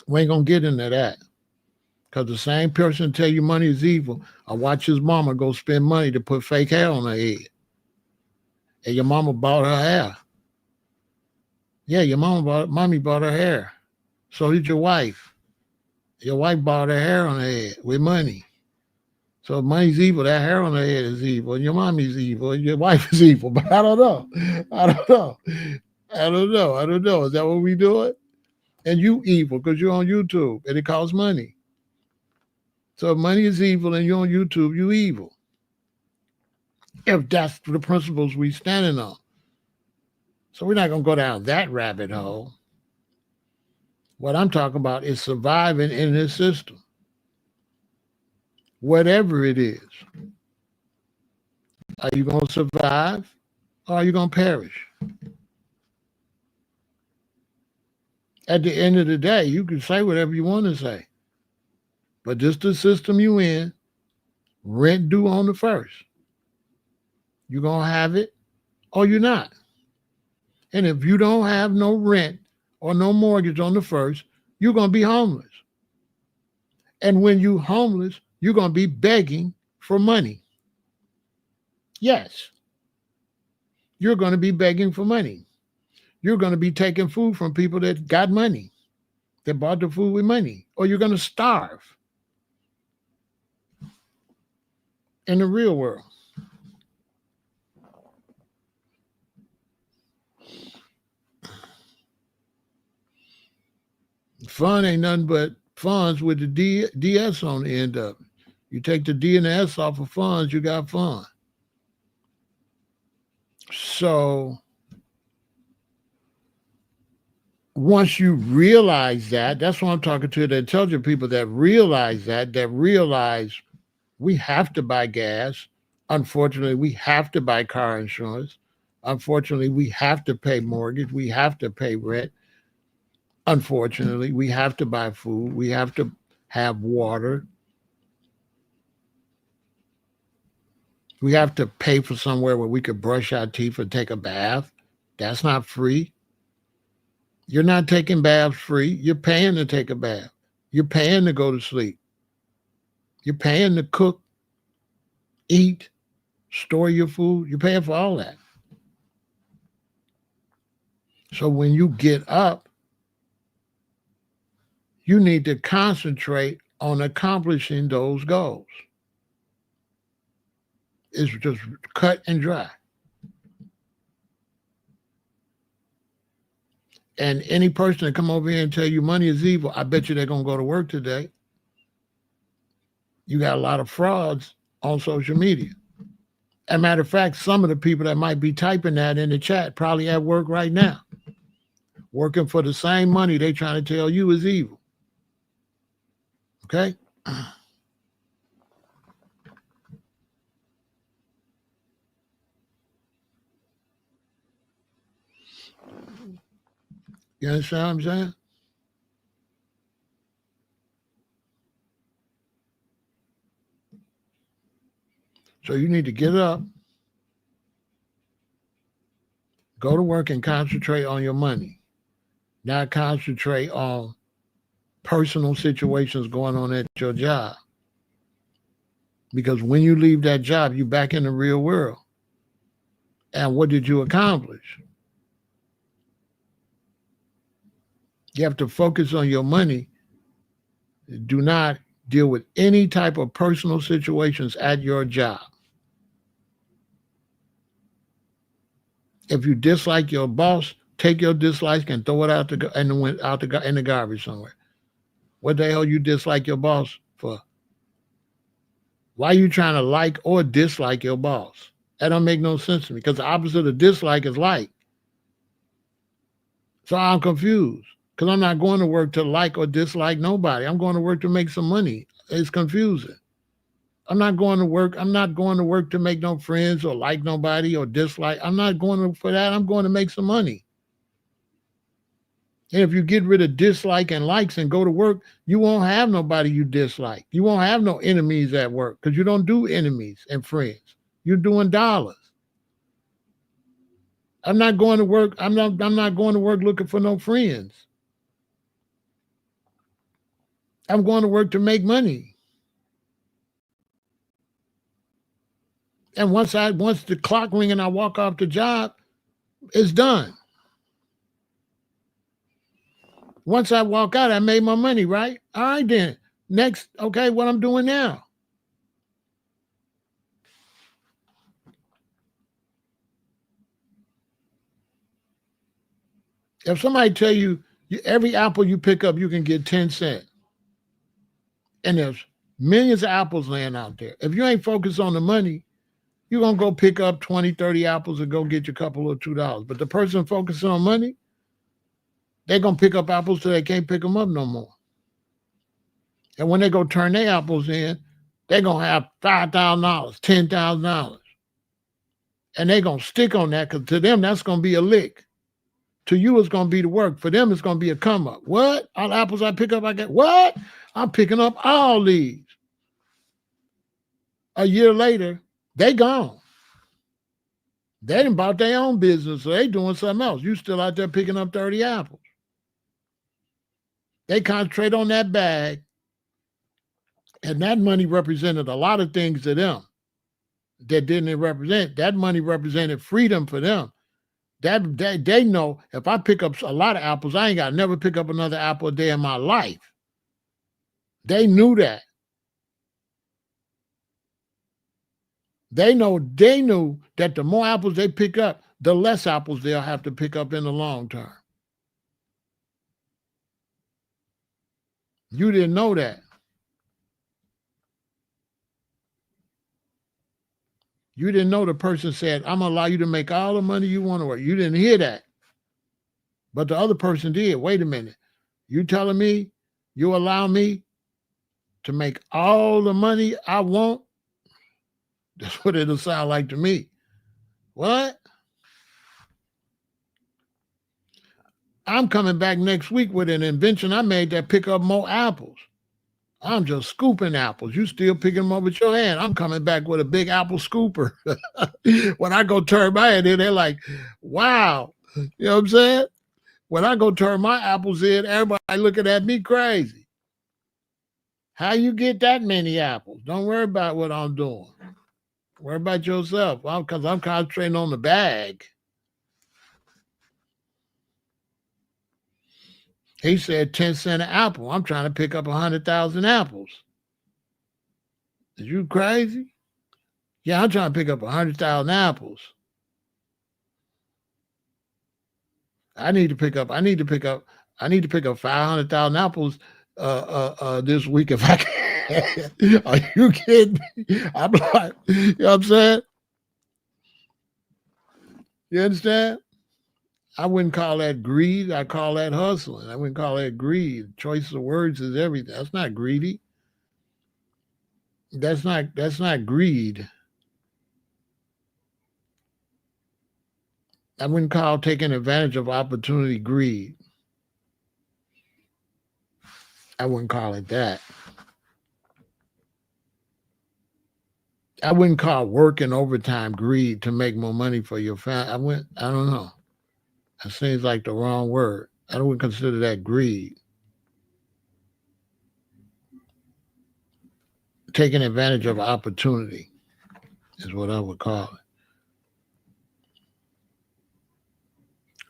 We ain't going to get into that. Because the same person tell you money is evil, I watch his mama go spend money to put fake hair on her head. And your mama bought her hair. Yeah, your mommy bought her hair. So did your wife. Your wife bought her hair on her head with money. So if money's evil, that hair on her head is evil, and your mommy's evil, and your wife is evil. But I don't know. I don't know. I don't know. I don't know. Is that what we doing? And you evil because you're on YouTube and it costs money. So if money is evil and you're on YouTube, you evil. If that's the principles we standing on. So we're not going to go down that rabbit hole. What I'm talking about is surviving in this system. Whatever it is. Are you going to survive or are you going to perish? At the end of the day, you can say whatever you want to say. But this the system you in, rent due on the first. You're going to have it or you're not. And if you don't have no rent or no mortgage on the first, you're going to be homeless. And when you're homeless, you're going to be begging for money. Yes. You're going to be begging for money. You're going to be taking food from people that got money, that bought the food with money, or you're going to starve in the real world. Fun ain't nothing but funds with the DS on the end of it. You take the D and the S off of funds, you got fun. So once you realize that, that's what I'm talking to the intelligent people that realize we have to buy gas. Unfortunately, we have to buy car insurance. Unfortunately, we have to pay mortgage. We have to pay rent. Unfortunately, we have to buy food. We have to have water. We have to pay for somewhere where we could brush our teeth or take a bath. That's not free. You're not taking baths free. You're paying to take a bath. You're paying to go to sleep. You're paying to cook, eat, store your food. You're paying for all that. So when you get up, you need to concentrate on accomplishing those goals. It's just cut and dry. And any person that come over here and tell you money is evil, I bet you they're going to go to work today. You got a lot of frauds on social media. As a matter of fact, some of the people that might be typing that in the chat probably at work right now, working for the same money they trying to tell you is evil. Okay? You understand what I'm saying? So you need to get up, go to work and concentrate on your money, not concentrate on personal situations going on at your job. Because when you leave that job, you're back in the real world. And what did you accomplish? You have to focus on your money. Do not deal with any type of personal situations at your job. If you dislike your boss, take your dislike and throw it in the garbage somewhere. What the hell you dislike your boss for? Why are you trying to like or dislike your boss? That don't make no sense to me because the opposite of dislike is like. So I'm confused because I'm not going to work to like or dislike nobody. I'm going to work to make some money. It's confusing. I'm not going to work. I'm not going to work to make no friends or like nobody or dislike. I'm not going for that. I'm going to make some money. And if you get rid of dislike and likes and go to work, you won't have nobody you dislike. You won't have no enemies at work because you don't do enemies and friends. You're doing dollars. I'm not going to work. I'm not going to work looking for no friends. I'm going to work to make money. And once the clock ring and I walk off the job, it's done. Once I walk out, I made my money, right? All right then. Next, okay, what I'm doing now. If somebody tell you every apple you pick up, you can get 10 cents. And there's millions of apples laying out there. If you ain't focused on the money, you're going to go pick up 20, 30 apples and go get your couple or $2. But the person focusing on money, they're going to pick up apples till they can't pick them up no more. And when they go turn their apples in, they're going to have $5,000, $10,000. And they're going to stick on that because to them, that's going to be a lick. To you, it's going to be the work. For them, it's going to be a come up. What? All the apples I pick up, I get what? I'm picking up all these. A year later, they gone. They done bought their own business, so they doing something else. You still out there picking up 30 apples. They concentrate on that bag, and that money represented a lot of things to them that didn't represent. That money represented freedom for them. That they know if I pick up a lot of apples, I ain't got to never pick up another apple a day in my life. They knew that. They knew that the more apples they pick up, the less apples they'll have to pick up in the long term. You didn't know that. You didn't know the person said, I'm going to allow you to make all the money you want to work. You didn't hear that. But the other person did. Wait a minute. You telling me you allow me to make all the money I want? That's what it'll sound like to me. What? I'm coming back next week with an invention I made that pick up more apples. I'm just scooping apples. You still picking them up with your hand. I'm coming back with a big apple scooper. When I go turn my head in, they're like, wow. You know what I'm saying? When I go turn my apples in, everybody looking at me crazy. How you get that many apples? Don't worry about what I'm doing. Worry about yourself. Because I'm concentrating on the bag. He said 10 cents an apple. I'm trying to pick up 100,000 apples. Is you crazy? Yeah, I'm trying to pick up 100,000 apples. I need to pick up 500,000 apples this week if I can. Are you kidding me? I'm like, you know what I'm saying? You understand? I wouldn't call that greed. I call that hustling. I wouldn't call that greed. Choice of words is everything. That's not greedy. That's not greed. I wouldn't call taking advantage of opportunity greed. I wouldn't call it that. I wouldn't call working overtime greed to make more money for your family. I don't know. That seems like the wrong word. I wouldn't consider that greed. taking advantage of opportunity is what I would call it.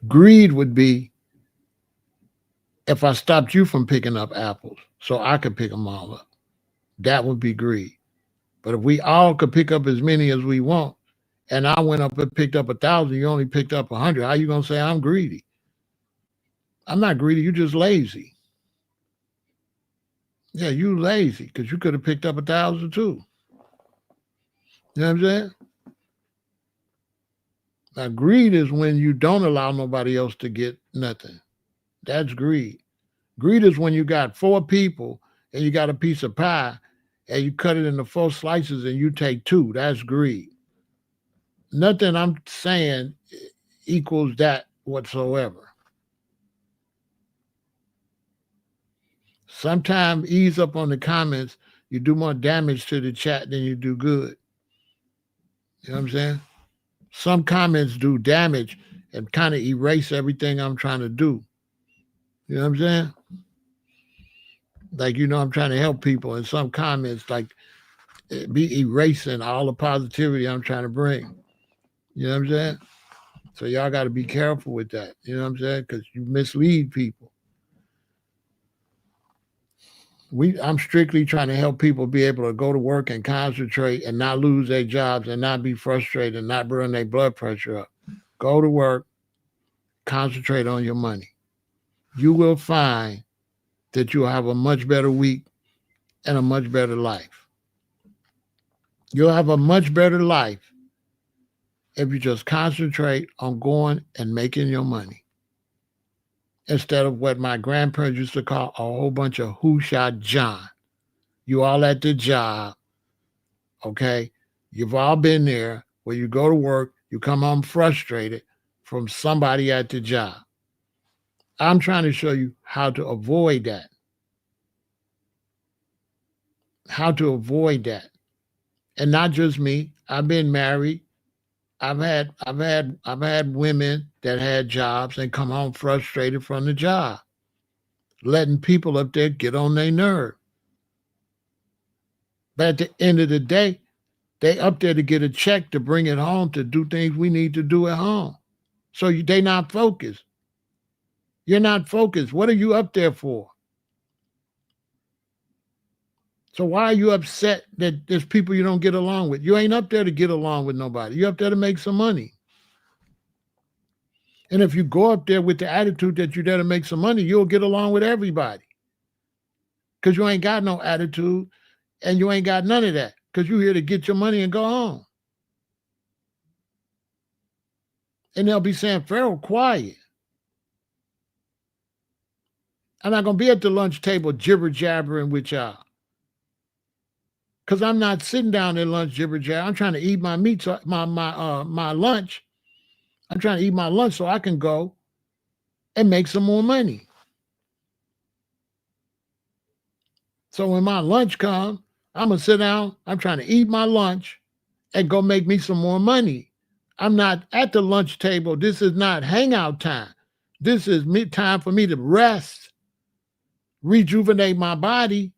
Greed would be if I stopped you from picking up apples so I could pick them all up. That would be greed. But if we all could pick up as many as we want, and I went up and picked up 1,000, you only picked up 100, how you gonna say I'm greedy? I'm not greedy. You're just lazy. Yeah, you lazy because you could have picked up 1,000 too. You know what I'm saying? Now, greed is when you don't allow nobody else to get nothing. That's greed. Greed is when you got four people and you got a piece of pie and you cut it into four slices and you take two. That's greed. Nothing I'm saying equals that whatsoever. Sometimes ease up on the comments. You do more damage to the chat than you do good. You know what I'm saying? Some comments do damage and kind of erase everything I'm trying to do. You know what I'm saying? Like, I'm trying to help people, and some comments like be erasing all the positivity I'm trying to bring. You know what I'm saying? So y'all got to be careful with that. You know what I'm saying? Because you mislead people. I'm strictly trying to help people be able to go to work and concentrate and not lose their jobs and not be frustrated and not burn their blood pressure up. Go to work, concentrate on your money. You will find that you'll have a much better week and a much better life. You'll have a much better life if you just concentrate on going and making your money instead of what my grandparents used to call a whole bunch of who shot John. You all at the job, okay? You've all been there where you go to work, you come home frustrated from somebody at the job. I'm trying to show you how to avoid that. How to avoid that. And not just me. I've been married. I've had women that had jobs and come home frustrated from the job, letting people up there get on their nerve. But at the end of the day, they up there to get a check to bring it home to do things we need to do at home. So they not focused. You're not focused. What are you up there for? So why are you upset that there's people you don't get along with? You ain't up there to get along with nobody. You're up there to make some money. And if you go up there with the attitude that you're there to make some money, you'll get along with everybody. Because you ain't got no attitude and you ain't got none of that. Because you're here to get your money and go home. And they'll be saying, Pharaoh, quiet. I'm not going to be at the lunch table jibber-jabbering with y'all. Because I'm not sitting down at lunch jibber-jabber. I'm trying to eat my meat, my lunch. I'm trying to eat my lunch so I can go and make some more money. So when my lunch comes, I'm going to sit down. I'm trying to eat my lunch and go make me some more money. I'm not at the lunch table. This is not hangout time. This is time for me to rest, rejuvenate my body,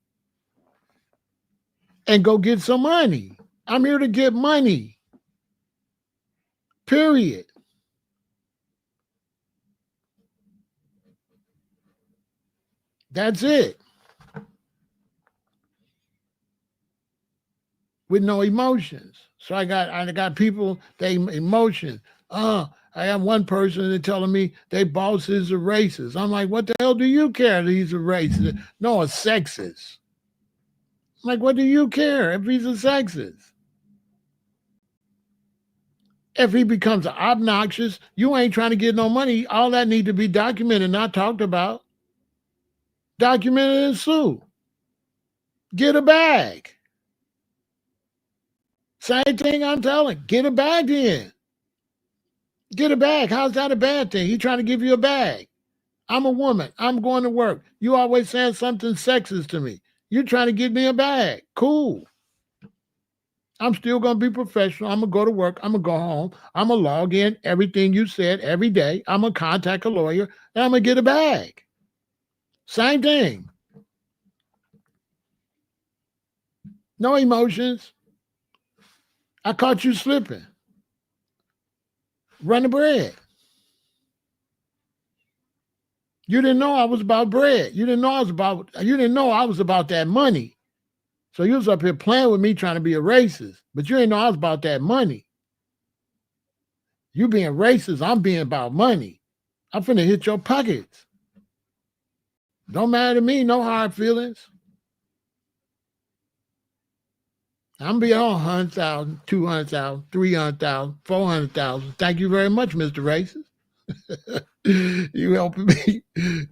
and go get some money. I'm here to get money. Period. That's it. With no emotions. So I got people, they emotions. I have one person that telling me they bosses are racist. I'm like, what the hell do you care that he's a racist? No, a sexist. I'm like, what do you care if he's a sexist? If he becomes obnoxious, you ain't trying to get no money. All that need to be documented, not talked about. Documented and sue. Get a bag. Same thing I'm telling. Get a bag in. Get a bag. How's that a bad thing? He trying to give you a bag. I'm a woman. I'm going to work. You always saying something sexist to me. You're trying to give me a bag. Cool. I'm still going to be professional. I'm going to go to work. I'm going to go home. I'm going to log in everything you said every day. I'm going to contact a lawyer and I'm going to get a bag. Same thing. No emotions. I caught you slipping. Run the bread. You didn't know I was about bread. You didn't know I was about that money. So you was up here playing with me trying to be a racist, but you didn't know I was about that money. You being racist, I'm being about money. I'm finna hit your pockets. Don't matter to me, no hard feelings. I'm being on 100,000, 200,000, 300,000, 400,000. Thank you very much, Mr. Racist. You helping me.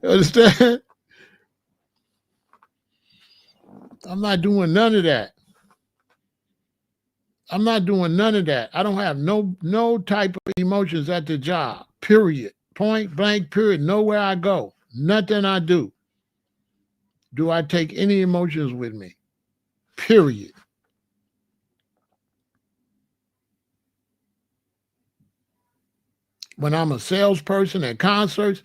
Understand? I'm not doing none of that. I'm not doing none of that. I don't have no type of emotions at the job. Period. Point blank, period. Nowhere I go. Nothing I do. Do I take any emotions with me? Period. When I'm a salesperson at concerts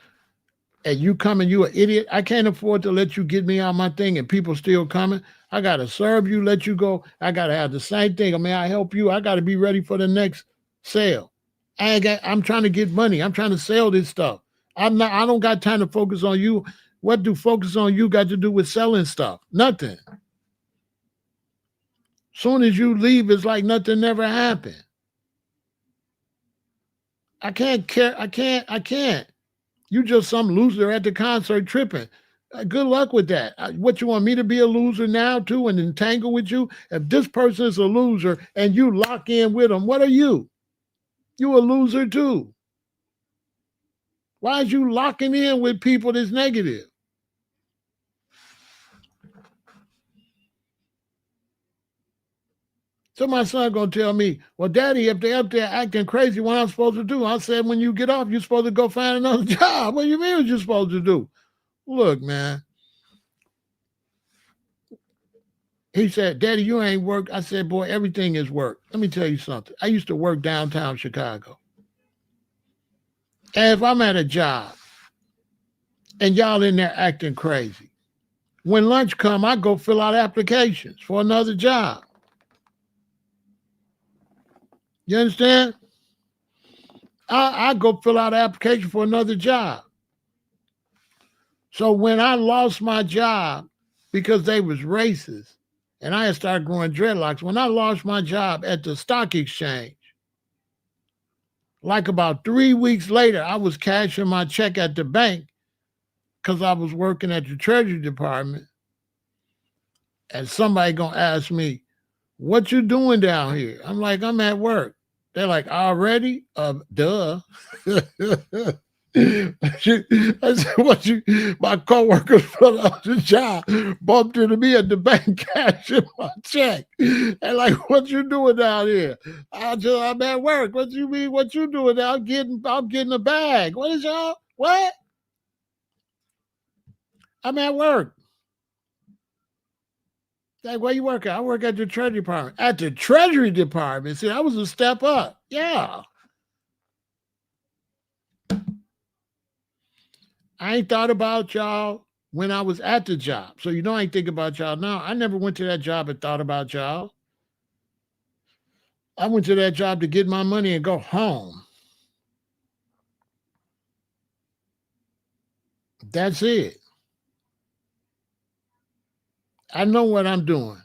and you coming, you an idiot. I can't afford to let you get me out my thing and people still coming. I got to serve you, let you go. I got to have the same thing. May I help you? I got to be ready for the next sale. I'm trying to get money. I'm trying to sell this stuff. I don't got time to focus on you. What do focus on you got to do with selling stuff? Nothing. Soon as you leave, it's like nothing never happened. I can't care. I can't. You just some loser at the concert tripping. Good luck with that. What, you want me to be a loser now too and entangle with you? If this person is a loser and you lock in with them, what are you? You a loser too. Why is you locking in with people that's negative? So my son gonna tell me, well, Daddy, if they up there acting crazy, what I'm supposed to do? I said, when you get off, you're supposed to go find another job. What do you mean what you're supposed to do? Look, man. He said, Daddy, you ain't work. I said, boy, everything is work. Let me tell you something. I used to work downtown Chicago. And if I'm at a job and y'all in there acting crazy, when lunch come, I go fill out applications for another job. You understand? I go fill out an application for another job. So when I lost my job because they was racist and I had started growing dreadlocks, when I lost my job at the stock exchange, like about 3 weeks later, I was cashing my check at the bank because I was working at the Treasury Department. And somebody gonna ask me, what you doing down here? I'm like, I'm at work. They're like, already? Duh. I said, what you, my coworkers from the job bumped into me at the bank cashing my check. And like, what you doing down here? I'm at work. What you mean? What you doing now? I'm getting a bag. What is y'all? What? I'm at work. Like, where you work at? I work at the Treasury Department. At the Treasury Department. See, that was a step up. Yeah. I ain't thought about y'all when I was at the job. So I ain't think about y'all now. I never went to that job and thought about y'all. I went to that job to get my money and go home. That's it. I know what I'm doing.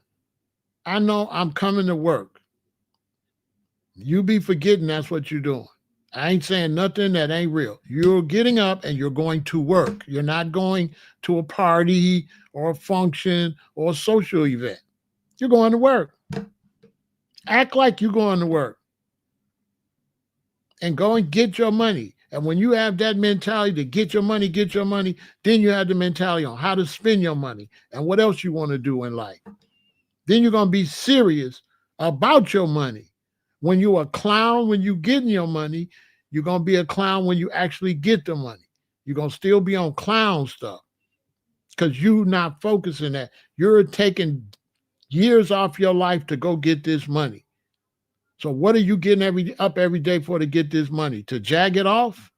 I know I'm coming to work. You be forgetting that's what you're doing. I ain't saying nothing that ain't real. You're getting up and you're going to work. You're not going to a party or a function or a social event. You're going to work. Act like you're going to work. And go and get your money. And when you have that mentality to get your money, then you have the mentality on how to spend your money and what else you want to do in life. Then you're going to be serious about your money. When you're a clown, when you getting your money, you're going to be a clown when you actually get the money. You're going to still be on clown stuff because you're not focusing that. You're taking years off your life to go get this money. So what are you getting up every day for to get this money? To jag it off?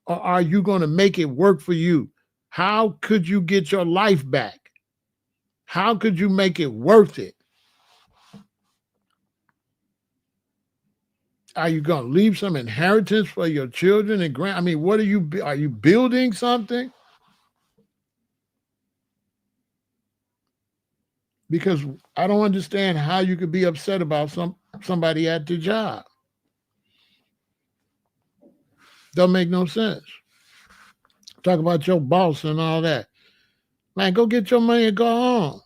Or are you going to make it work for you? How could you get your life back? How could you make it worth it? Are you going to leave some inheritance for your children and grand? I mean, what are you building something? Because I don't understand how you could be upset about somebody at the job. Don't make no sense. Talk about your boss and all that. Man, go get your money and go home.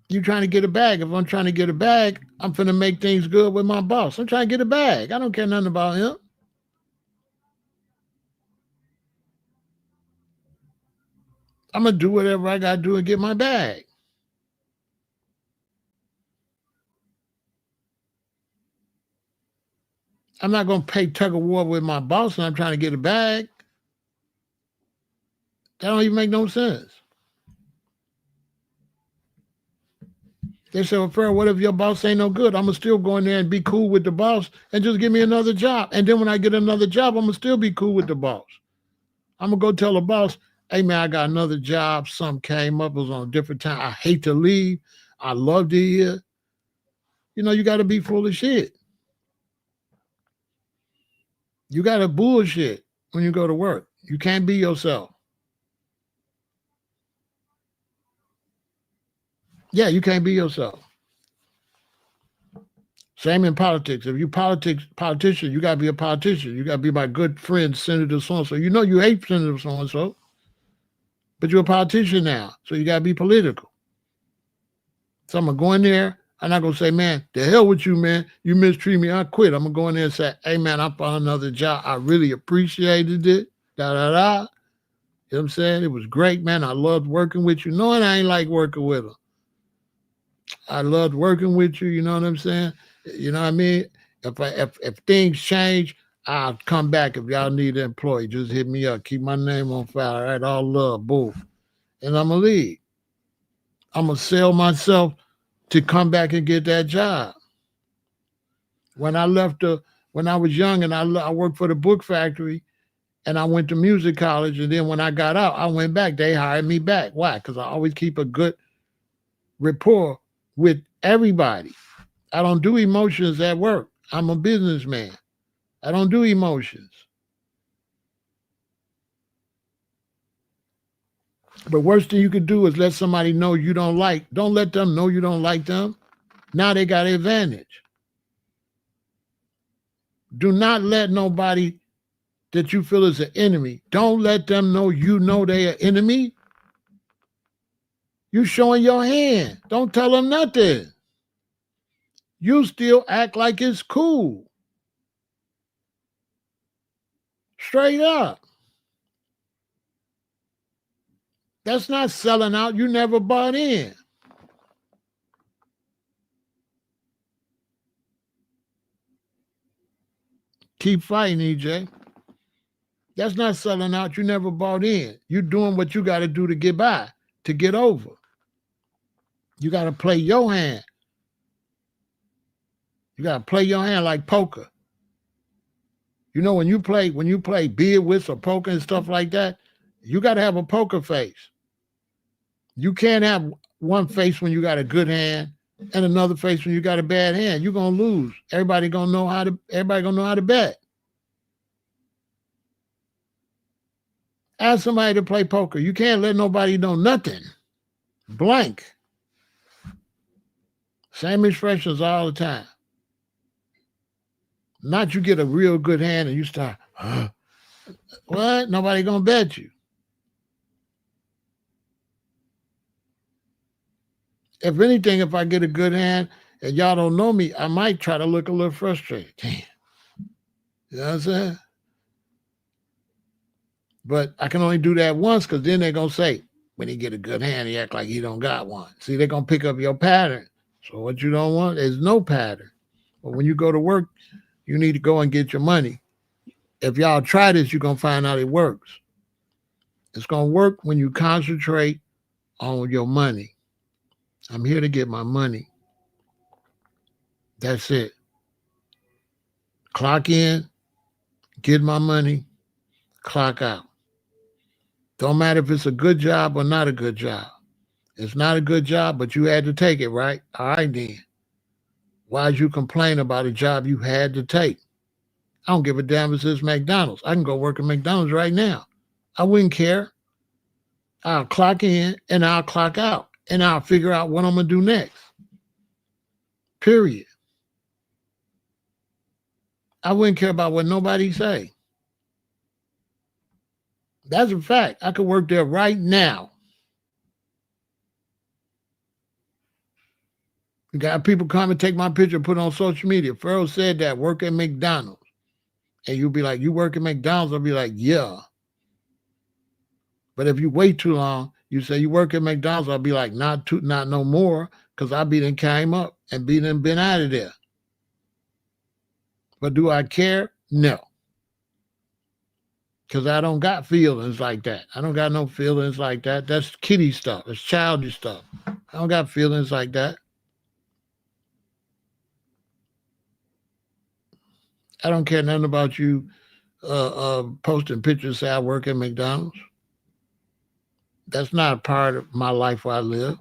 You trying to get a bag. If I'm trying to get a bag, I'm finna make things good with my boss. I'm trying to get a bag. I don't care nothing about him. I'm gonna do whatever I gotta do and get my bag. I'm not gonna pay tug of war with my boss and I'm trying to get a bag. That don't even make no sense. They say, well, Pharaoh, what if your boss ain't no good? I'm gonna still go in there and be cool with the boss and just give me another job. And then when I get another job, I'm gonna still be cool with the boss. I'm gonna go tell the boss, hey man, I got another job. Something came up, it was on a different time. I hate to leave. I love to hear. You know, you gotta be full of shit. You gotta bullshit when you go to work. You can't be yourself. Yeah, you can't be yourself. Same in politics. If you politician, you gotta be a politician. You gotta be my good friend, Senator so and so. You know you hate Senator so and so, but you're a politician now, so you gotta be political. So I'm gonna go in there. I'm not gonna say, man, the hell with you, man. You mistreat me. I quit. I'm gonna go in there and say, hey man, I found another job. I really appreciated it. Da da da. You know what I'm saying? It was great, man. I loved working with you. Knowing I ain't like working with them. I loved working with you. You know what I'm saying? You know what I mean? If things change, I'll come back. If y'all need an employee, just hit me up. Keep my name on file. All right, all love, boo. And I'm gonna leave. I'm gonna sell myself to come back and get that job. When I when I was young and I worked for the book factory and I went to music college, and then when I got out, I went back. They hired me back. Why? Because I always keep a good rapport with everybody. I don't do emotions at work. I'm a businessman. I don't do emotions. But worst thing you could do is let somebody know you don't like. Don't let them know you don't like them. Now they got an advantage. Do not let nobody that you feel is an enemy. Don't let them know they're an enemy. You showing your hand. Don't tell them nothing. You still act like it's cool. Straight up. That's not selling out. You never bought in. Keep fighting, EJ. That's not selling out. You never bought in. You're doing what you got to do to get by, to get over. You got to play your hand. You got to play your hand like poker. You know, when you play bid whist or poker and stuff like that, you got to have a poker face. You can't have one face when you got a good hand and another face when you got a bad hand. You're gonna lose. Everybody gonna know how to bet. Ask somebody to play poker. You can't let nobody know nothing. Blank. Same expressions all the time. Not you get a real good hand and you start, what? Nobody gonna bet you. If anything, if I get a good hand and y'all don't know me, I might try to look a little frustrated. Damn. You know what I'm saying? But I can only do that once because then they're gonna say, when he get a good hand, he act like he don't got one. See, they're gonna pick up your pattern. So what you don't want is no pattern. But when you go to work, you need to go and get your money. If y'all try this, you're gonna find out it works. It's gonna work when you concentrate on your money. I'm here to get my money. That's it. Clock in, get my money, clock out. Don't matter if it's a good job or not a good job. It's not a good job, but you had to take it, right? All right then. Why'd you complain about a job you had to take? I don't give a damn if it's McDonald's. I can go work at McDonald's right now. I wouldn't care. I'll clock in and I'll clock out and I'll figure out what I'm going to do next. Period. I wouldn't care about what nobody say. That's a fact. I could work there right now. You got people come and take my picture, put it on social media. Pharaoh said that, work at McDonald's. And you'll be like, you work at McDonald's? I'll be like, yeah. But if you wait too long, you say you work at McDonald's, I'll be like, not no more, because I be done came up and been out of there. But do I care? No. Because I don't got feelings like that. I don't got no feelings like that. That's kiddie stuff. It's childish stuff. I don't got feelings like that. I don't care nothing about you posting pictures say I work at McDonald's. That's not a part of my life where I live.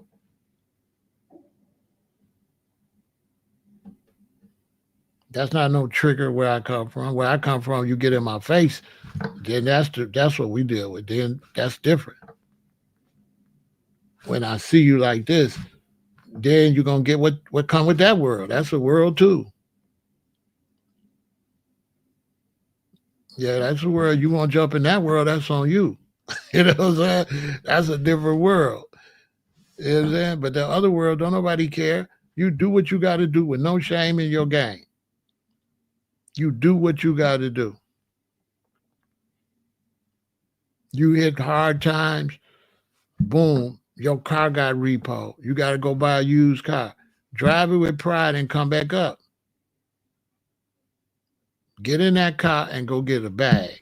That's not no trigger where I come from. Where I come from, you get in my face, then that's what we deal with. Then that's different. When I see you like this, then you're gonna get what come with that world. That's a world too. Yeah, that's a world. You want to jump in that world, that's on you. You know what I'm saying? That's a different world. You know what I'm saying? But the other world, don't nobody care. You do what you got to do with no shame in your game. You do what you got to do. You hit hard times, boom, your car got repo. You got to go buy a used car. Drive it with pride and come back up. Get in that car and go get a bag.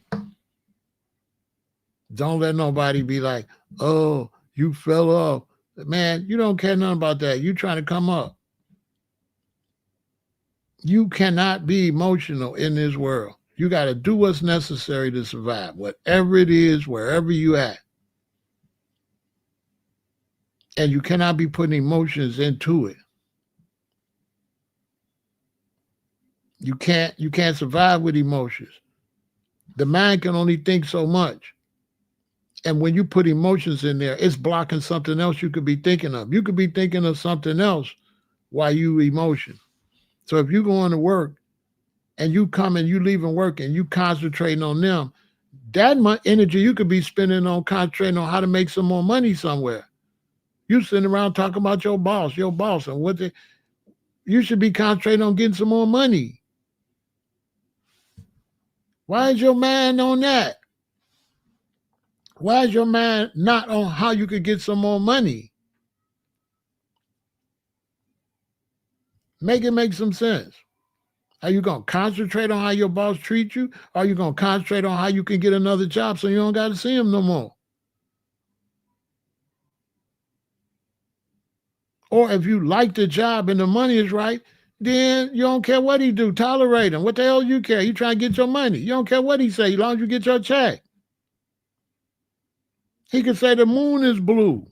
Don't let nobody be like, oh, you fell off. Man, you don't care nothing about that. You trying to come up. You cannot be emotional in this world. You got to do what's necessary to survive, whatever it is, wherever you at. And you cannot be putting emotions into it. You can't survive with emotions. The mind can only think so much. And when you put emotions in there, it's blocking something else you could be thinking of. You could be thinking of something else while you emotion. So if you going to work and you come and you leaving work and you concentrating on them, that much energy you could be spending on concentrating on how to make some more money somewhere. You sitting around talking about your boss, and you should be concentrating on getting some more money. Why is your mind on that? Why is your mind not on how you could get some more money? Make it make some sense. Are you going to concentrate on how your boss treats you? Or are you going to concentrate on how you can get another job so you don't got to see him no more? Or if you like the job and the money is right, then you don't care what he do. Tolerate him. What the hell you care? You trying to get your money. You don't care what he say as long as you get your check. He could say the moon is blue.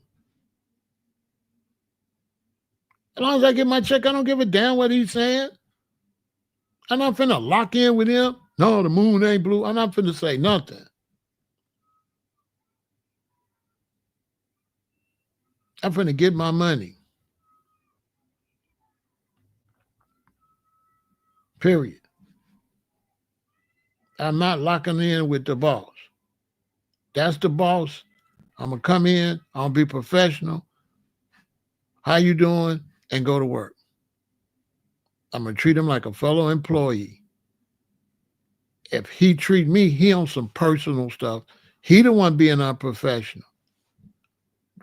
As long as I get my check, I don't give a damn what he's saying. I'm not finna lock in with him. No, the moon ain't blue. I'm not finna say nothing. I'm finna get my money. Period. I'm not locking in with the boss. That's the boss. I'm gonna come in. I'm gonna be professional. How you doing? And go to work. I'm gonna treat him like a fellow employee. If he treat me, he on some personal stuff. He the one being unprofessional.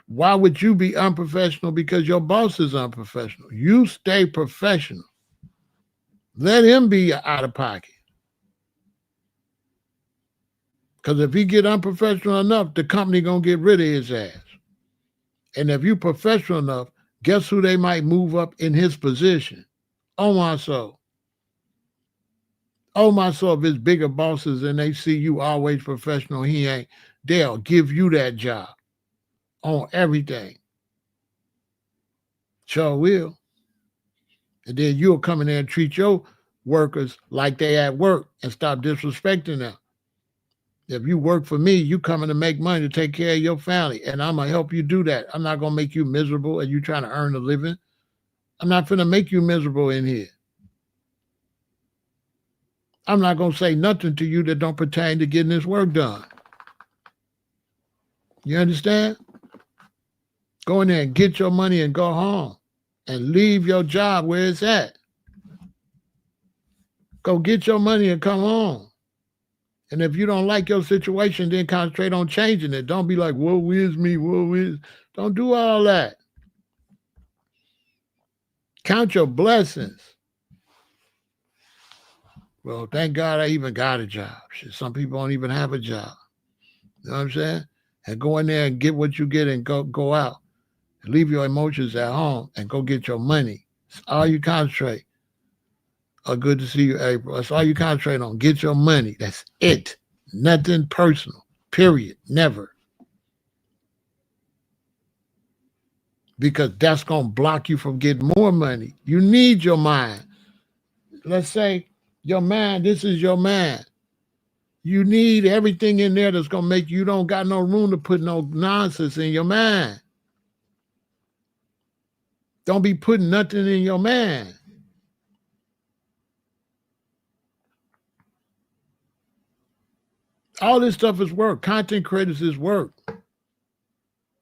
Why would you be unprofessional? Because your boss is unprofessional. You stay professional. Let him be out of pocket. Because if he get unprofessional enough, the company gonna get rid of his ass. And if you professional enough, guess who they might move up in his position? Oh my soul. Oh my soul, if it's bigger bosses and they see you always professional, he ain't, they'll give you that job on everything. Sure will. And then you'll come in there and treat your workers like they at work and stop disrespecting them. If you work for me, you coming to make money to take care of your family, and I'm gonna help you do that. I'm not gonna make you miserable and you trying to earn a living. I'm not gonna make you miserable in here. I'm not gonna say nothing to you that don't pertain to getting this work done. You understand? Go in there and get your money and go home and leave your job where it's at. Go get your money and come home. And if you don't like your situation, then concentrate on changing it. Don't be like, woe is me, woe is. Don't do all that. Count your blessings. Well, thank God I even got a job. Some people don't even have a job. You know what I'm saying? And go in there and get what you get and go out. And leave your emotions at home and go get your money. It's all you concentrate. Oh, good to see you, April. That's all you concentrate on. Get your money. That's it. Nothing personal. Period. Never. Because that's going to block you from getting more money. You need your mind. Let's say your mind, this is your mind. You need everything in there that's going to make you don't got no room to put no nonsense in your mind. Don't be putting nothing in your mind. All this stuff is work. Content creators is work.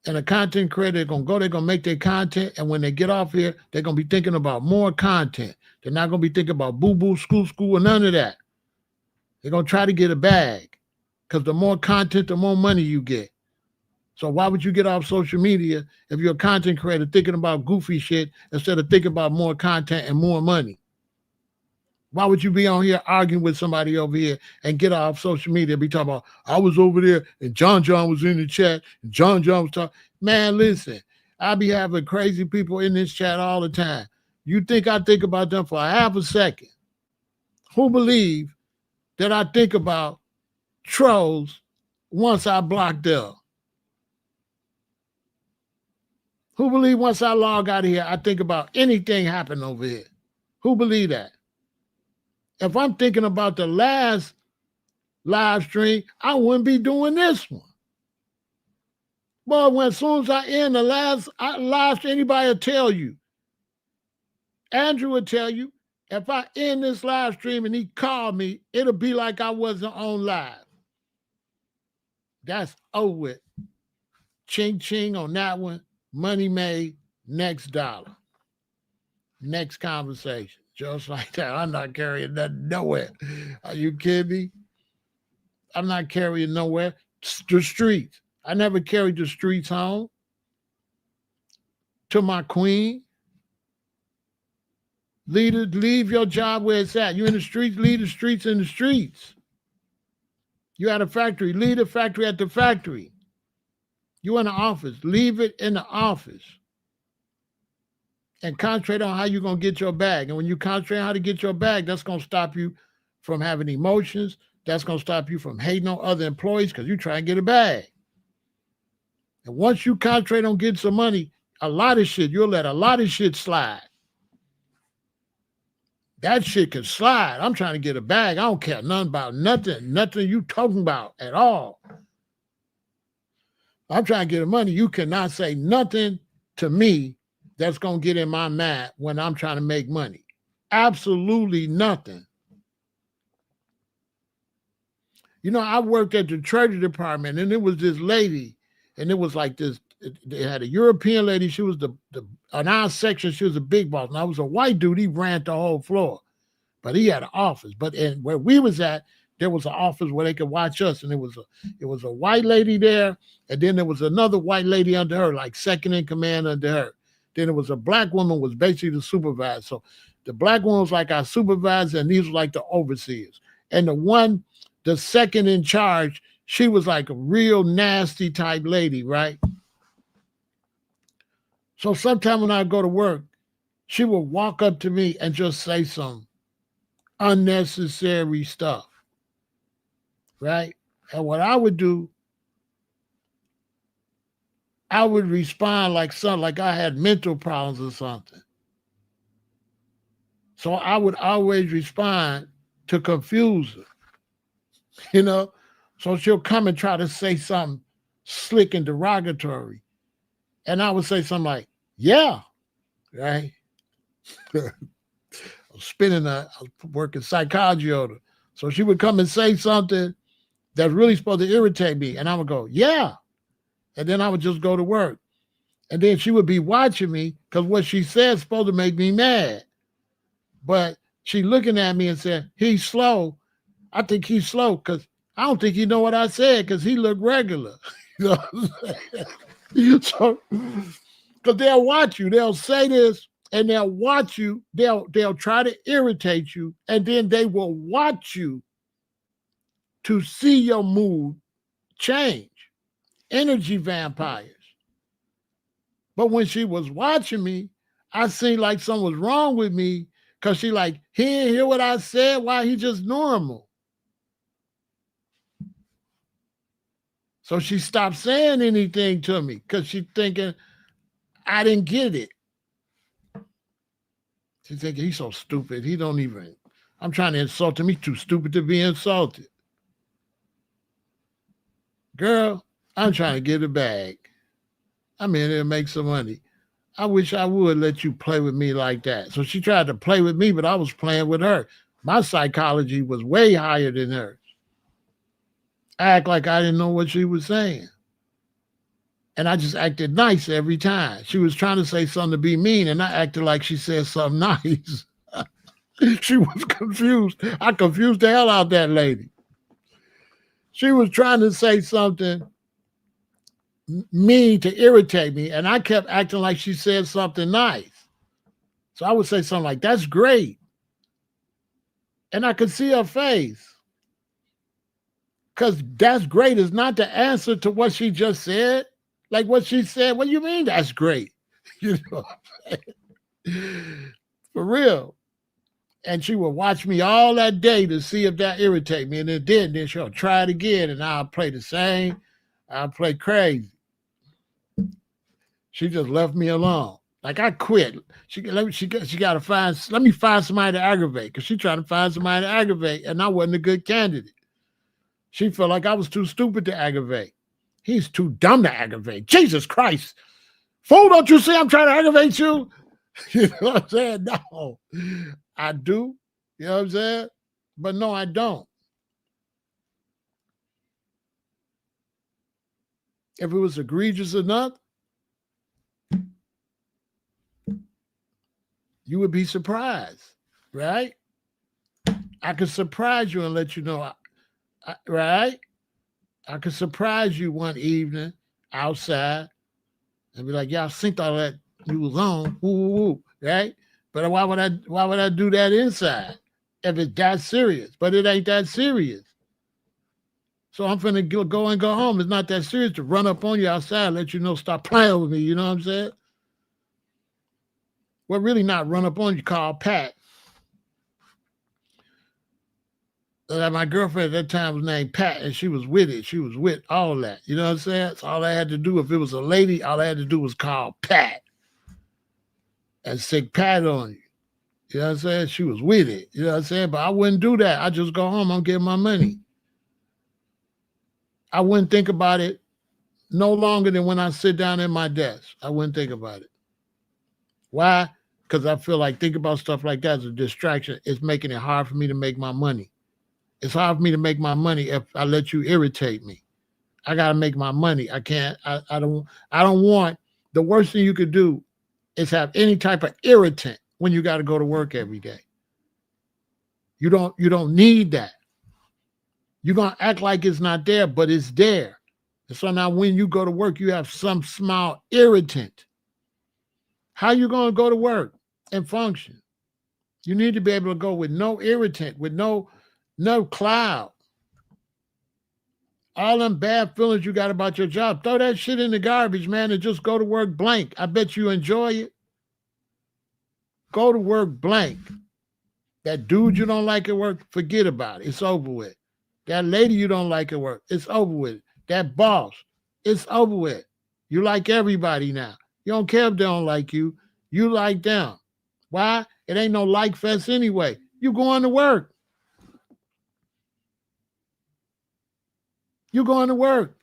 And a content creator, they're going to make their content. And when they get off here, they're going to be thinking about more content. They're not going to be thinking about boo-boo, school, or none of that. They're going to try to get a bag. Because the more content, the more money you get. So why would you get off social media if you're a content creator thinking about goofy shit instead of thinking about more content and more money? Why would you be on here arguing with somebody over here and get off social media and be talking about, I was over there and John was in the chat and John was talking. Man, listen, I be having crazy people in this chat all the time. You think I think about them for a half a second? Who believe that I think about trolls once I block them? Who believe once I log out of here, I think about anything happening over here? Who believe that? If I'm thinking about the last live stream, I wouldn't be doing this one. But as soon as I end the last live stream, anybody will tell you. Andrew will tell you, if I end this live stream and he called me, it'll be like I wasn't on live. That's over with. Ching ching on that one. Money made. Next dollar. Next conversation. Just like that. I'm not carrying nothing nowhere. Are you kidding me? I'm not carrying nowhere. The streets. I never carried the streets home. To my queen. Leave your job where it's at. You in the streets, leave the streets in the streets. You at a factory, leave the factory at the factory. You in the office, leave it in the office. And concentrate on how you're going to get your bag. And when you concentrate on how to get your bag, that's going to stop you from having emotions. That's going to stop you from hating on other employees because you try and get a bag. And once you concentrate on getting some money, a lot of shit, you'll let a lot of shit slide. That shit can slide. I'm trying to get a bag. I don't care nothing about nothing you talking about at all. I'm trying to get the money. You cannot say nothing to me that's going to get in my mind when I'm trying to make money. Absolutely nothing. You know, I worked at the Treasury Department, and it was this lady, and it was like this. They had a European lady. She was on our section, she was a big boss. And I was a white dude. He ran the whole floor, but he had an office. But where we was at, there was an office where they could watch us, and it was a white lady there, and then there was another white lady under her, like second in command under her. Then there was a black woman was basically the supervisor. So the black woman was like our supervisor, and these were like the overseers. And the second in charge, she was like a real nasty type lady, right? So sometime when I go to work, she would walk up to me and just say some unnecessary stuff, right? And what I would do, I would respond like something like I had mental problems or something. So I would always respond to confuse her, you know. So she'll come and try to say something slick and derogatory. And I would say something like, yeah, right? I was working psychology on her. So she would come and say something that's really supposed to irritate me. And I would go, yeah. And then I would just go to work. And then she would be watching me because what she said is supposed to make me mad. But she looking at me and said, he's slow. I think he's slow because I don't think he know what I said because he looked regular. You know what I'm saying? So, because they'll watch you. They'll say this and they'll watch you. They'll try to irritate you. And then they will watch you to see your mood change. Energy vampires. But when she was watching me, I seen like something was wrong with me because she like, he didn't hear what I said. Why he just normal? So she stopped saying anything to me because she thinking I didn't get it. She thinking he's so stupid. He don't even, I'm trying to insult him. He's too stupid to be insulted. Girl, I'm trying to get a bag. I'm in there to make some money. I wish I would let you play with me like that. So she tried to play with me, but I was playing with her. My psychology was way higher than hers. I act like I didn't know what she was saying. And I just acted nice every time. She was trying to say something to be mean, and I acted like she said something nice. She was confused. I confused the hell out of that lady. She was trying to say something mean to irritate me, and I kept acting like she said something nice. So I would say something like, that's great. And I could see her face. Because that's great is not the answer to what she just said. Like what she said, what do you mean that's great? You know what I'm saying? For real. And she would watch me all that day to see if that irritate me. And it did. Then she'll try it again and I'll play the same. I'll play crazy. She just left me alone. Like I quit. She got to let me find somebody to aggravate because she tried to find somebody to aggravate and I wasn't a good candidate. She felt like I was too stupid to aggravate. He's too dumb to aggravate. Jesus Christ. Fool, don't you see I'm trying to aggravate you? You know what I'm saying? No, I do. You know what I'm saying? But no, I don't. If it was egregious enough, you would be surprised, right? I could surprise you and let you know, right? I could surprise you one evening outside and be like, "Y'all synced all that you was on, woo, woo, woo," right? But why would I do that inside if it's that serious? But it ain't that serious. So I'm finna go and go home. It's not that serious to run up on you outside, let you know, stop playing with me. You know what I'm saying? Well, really not run up on you, call Pat. My girlfriend at that time was named Pat, and she was with it. She was with all that. You know what I'm saying? So all I had to do, if it was a lady, all I had to do was call Pat and stick Pat on you. You know what I'm saying? She was with it. You know what I'm saying? But I wouldn't do that. I just go home. I'm getting my money. I wouldn't think about it no longer than when I sit down at my desk. I wouldn't think about it. Why? Because I feel like think about stuff like that as a distraction. It's making it hard for me to make my money. It's hard for me to make my money if I let you irritate me. I gotta make my money. I can't. I don't want. The worst thing you could do is have any type of irritant when you got to go to work every day. You don't need that. You're gonna act like it's not there, but it's there. And so now when you go to work, you have some small irritant. How you gonna go to work and function? You need to be able to go with no irritant, with no cloud. All them bad feelings you got about your job, throw that shit in the garbage, man, and just go to work blank. I bet you enjoy it. Go to work blank. That dude you don't like at work, forget about it. It's over with. That lady you don't like at work, it's over with. That boss, it's over with. You like everybody now. You don't care if they don't like you. You like them. Why? It ain't no like fest anyway. You going to work. You going to work.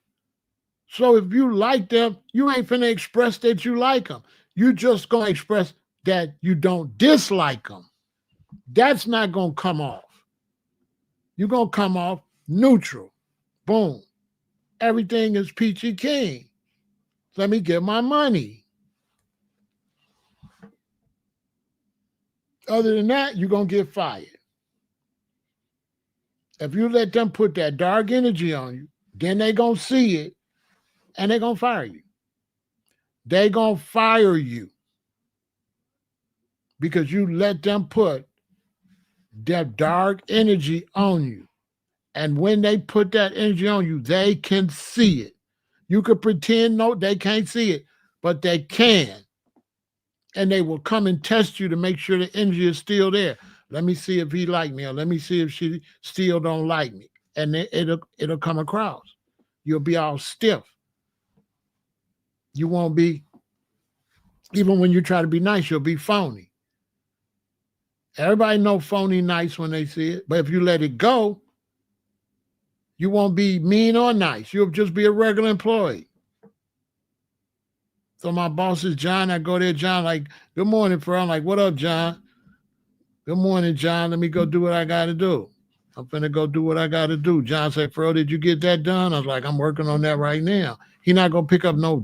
So if you like them, you ain't finna express that you like them. You just gonna express that you don't dislike them. That's not gonna come off. You're gonna come off neutral. Boom. Everything is peachy keen. Let me get my money. Other than that, you're gonna get fired. If you let them put that dark energy on you, then they gonna see it and they gonna fire you. They gonna fire you because you let them put that dark energy on you. And when they put that energy on you, they can see it. You could pretend no, they can't see it, but they can. And they will come and test you to make sure the energy is still there. Let me see if he like me, or let me see if she still don't like me. And it'll come across. You'll be all stiff. You won't be, even when you try to be nice, you'll be phony. Everybody know phony nice when they see it, but if you let it go, you won't be mean or nice. You'll just be a regular employee. So my boss is John. I go there, John, like, good morning, Pharaoh. I'm like, what up, John? Good morning, John. Let me go do what I got to do. I'm finna go do what I got to do. John said, Pharaoh, did you get that done? I was like, I'm working on that right now. He not going to pick up no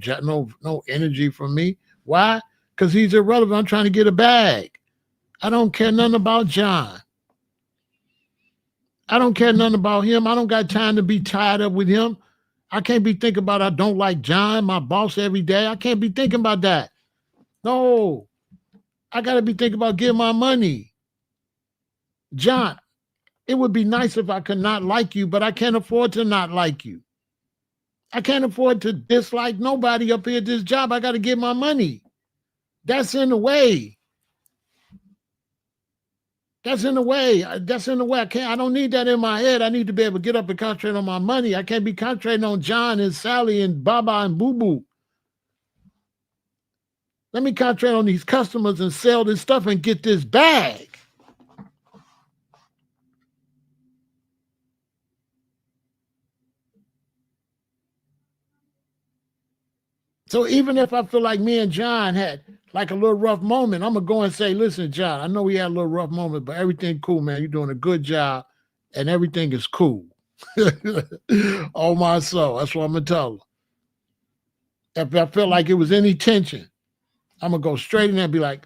energy from me. Why? Because he's irrelevant. I'm trying to get a bag. I don't care nothing about John. I don't care nothing about him. I don't got time to be tied up with him. I can't be thinking about I don't like John, my boss, every day. I can't be thinking about that. No. I got to be thinking about getting my money. John, it would be nice if I could not like you, but I can't afford to not like you. I can't afford to dislike nobody up here at this job. I got to get my money. That's in the way. That's in the way. I don't need that in my head. I need to be able to get up and concentrate on my money. I can't be concentrating on John and Sally and Baba and Boo Boo. Let me concentrate on these customers and sell this stuff and get this bag. So even if I feel like me and John had like a little rough moment, I'm going to go and say, listen, John, I know we had a little rough moment, but everything cool, man. You're doing a good job and everything is cool. Oh, my soul. That's what I'm going to tell her. If I feel like it was any tension, I'm going to go straight in there and be like,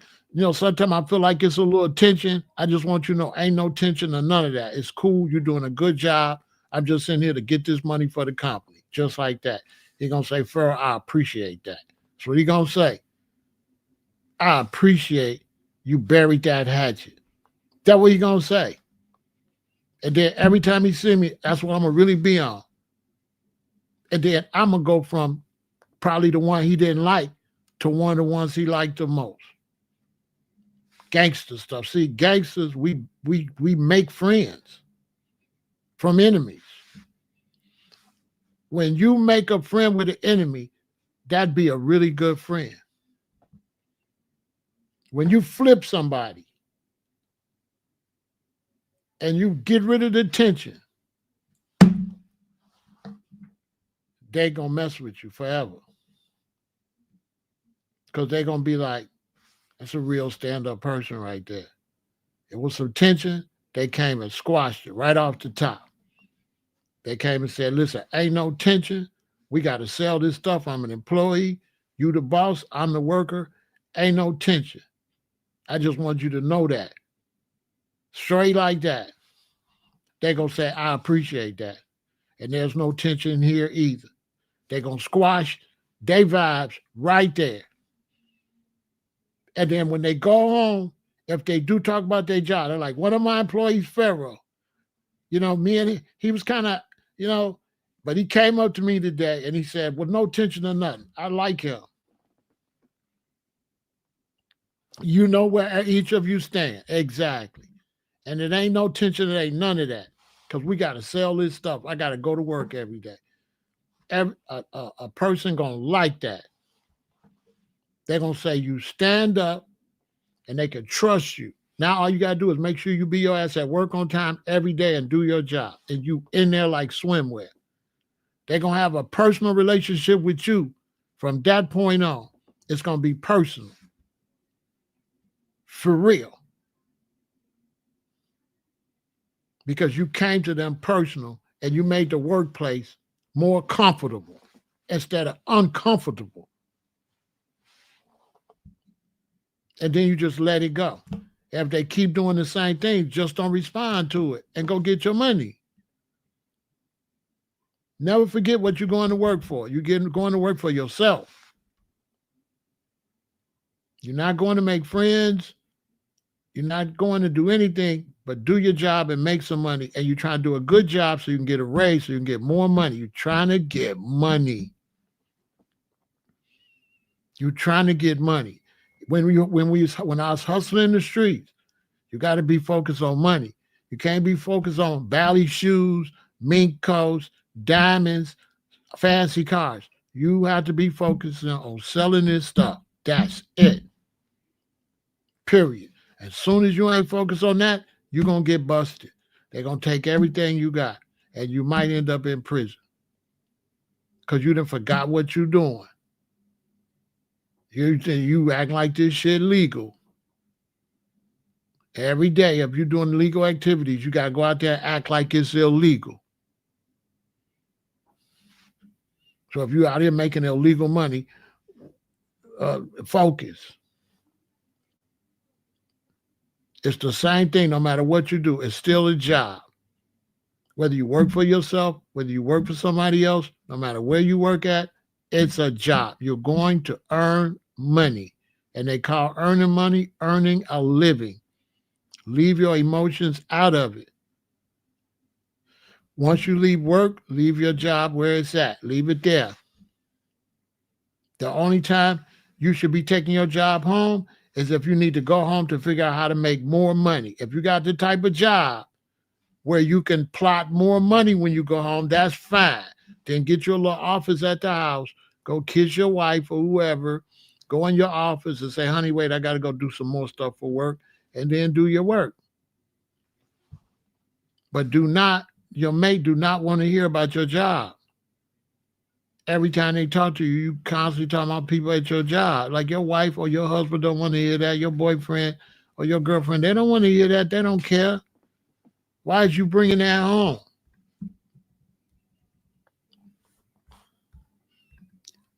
sometimes I feel like it's a little tension. I just want you to know ain't no tension or none of that. It's cool. You're doing a good job. I'm just in here to get this money for the company. Just like that. He's going to say, Pharaoh, I appreciate that. That's what he's going to say. I appreciate you buried that hatchet. That's what he's going to say. And then every time he see me, that's what I'm going to really be on. And then I'm going to go from probably the one he didn't like to one of the ones he liked the most. Gangster stuff. See, gangsters, we make friends from enemies. When you make a friend with an enemy, that'd be a really good friend. When you flip somebody and you get rid of the tension, they gonna mess with you forever. Because they're gonna be like, that's a real stand-up person right there. It was some tension, they came and squashed it right off the top. They came and said, listen, ain't no tension. We got to sell this stuff. I'm an employee. You the boss. I'm the worker. Ain't no tension. I just want you to know that. Straight like that. They're going to say, I appreciate that. And there's no tension here either. They're going to squash their vibes right there. And then when they go home, if they do talk about their job, they're like, one of my employees, Pharaoh. Me and he was kind of, but he came up to me today and he said, with no tension or nothing, I like him. You know where each of you stand. Exactly. And it ain't no tension. It ain't none of that. Because we got to sell this stuff. I got to go to work every day. A person gonna like that. They're gonna say you stand up and they can trust you. Now all you gotta do is make sure you be your ass at work on time every day and do your job. And you in there like swimwear. They're gonna have a personal relationship with you from that point on. It's gonna be personal. For real. Because you came to them personal and you made the workplace more comfortable instead of uncomfortable. And then you just let it go. If they keep doing the same thing, just don't respond to it and go get your money. Never forget what you're going to work for. You're going to work for yourself. You're not going to make friends. You're not going to do anything but do your job and make some money. And you're trying to do a good job so you can get a raise, so you can get more money. You're trying to get money. You're trying to get money. When I was hustling in the streets, you got to be focused on money. You can't be focused on Bally shoes, mink coats, diamonds, fancy cars. You have to be focused on selling this stuff. That's it. Period. As soon as you ain't focused on that, you're going to get busted. They're going to take everything you got, and you might end up in prison because you done forgot what you're doing. You act like this shit legal. Every day, if you're doing legal activities, you got to go out there and act like it's illegal. So if you're out here making illegal money, focus. It's the same thing no matter what you do. It's still a job. Whether you work for yourself, whether you work for somebody else, no matter where you work at, it's a job. You're going to earn money. And they call earning money, earning a living. Leave your emotions out of it. Once you leave work, leave your job where it's at. Leave it there. The only time you should be taking your job home is if you need to go home to figure out how to make more money. If you got the type of job where you can plot more money when you go home, that's fine. Then get your little office at the house, go kiss your wife or whoever, go in your office and say, honey, wait, I got to go do some more stuff for work, and then do your work. But your mate do not want to hear about your job. Every time they talk to you, you constantly talking about people at your job. Like your wife or your husband don't want to hear that. Your boyfriend or your girlfriend, they don't want to hear that. They don't care. Why is you bringing that home?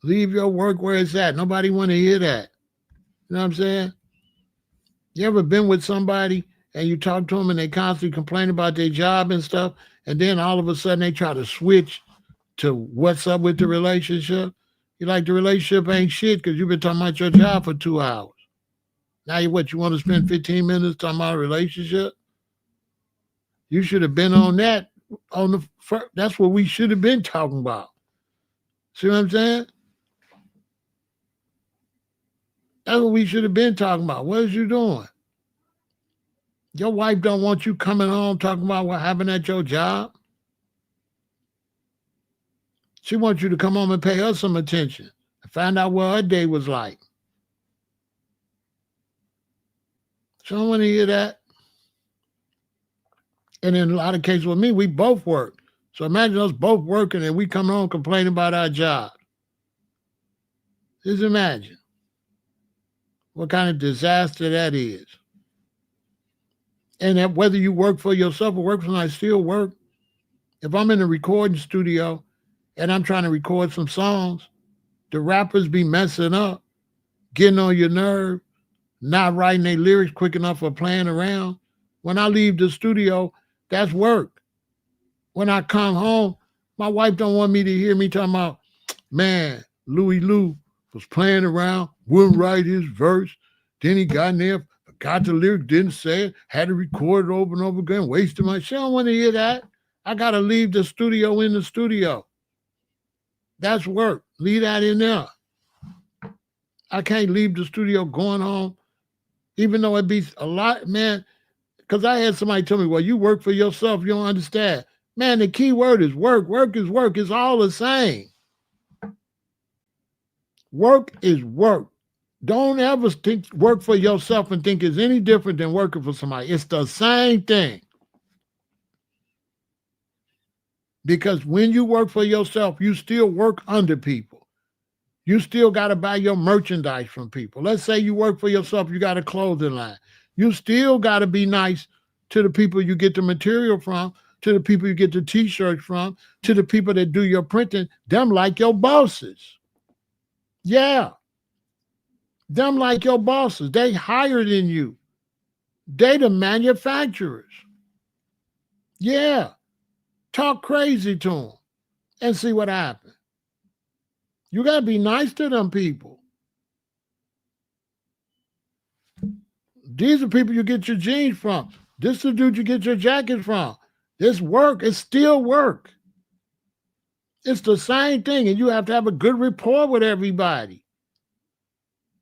Leave your work where it's at. Nobody want to hear that. You know what I'm saying? You ever been with somebody and you talk to them and they constantly complain about their job and stuff, and then all of a sudden they try to switch to what's up with the relationship? You're like, the relationship ain't shit because you've been talking about your job for 2 hours. Now you want to spend 15 minutes talking about a relationship? You should have been on that. That's what we should have been talking about. See what I'm saying? That's what we should have been talking about. What is you doing? Your wife don't want you coming home talking about what happened at your job. She wants you to come home and pay her some attention and find out what her day was like. She don't want to hear that. And in a lot of cases with me, we both work. So imagine us both working and we come home complaining about our job. Just imagine what kind of disaster that is. And that whether you work for yourself or work for somebody, still work. If I'm in a recording studio and I'm trying to record some songs, the rappers be messing up, getting on your nerve, not writing their lyrics quick enough or playing around. When I leave the studio, that's work. When I come home, my wife don't want me to hear me talking about, man, Louis Lou was playing around, wouldn't write his verse. Then he got in there, forgot the lyric, didn't say it, had to record it over and over again, wasted my shit. I don't want to hear that. I got to leave the studio in the studio. That's work. Leave that in there. I can't leave the studio going home, even though it be a lot, man, because I had somebody tell me, well, you work for yourself, you don't understand. Man, the key word is work. Work is work. It's all the same. Work is work. Don't ever think work for yourself and think it's any different than working for somebody. It's the same thing. Because when you work for yourself, you still work under people. You still got to buy your merchandise from people. Let's say you work for yourself, you got a clothing line. You still got to be nice to the people you get the material from, to the people you get the t-shirts from, to the people that do your printing. Them like your bosses. Yeah. Them like your bosses. They higher than you. They the manufacturers. Yeah. Talk crazy to them and see what happens. You got to be nice to them people. These are people you get your jeans from. This is the dude you get your jackets from. This work. It's still work. It's the same thing, and you have to have a good rapport with everybody.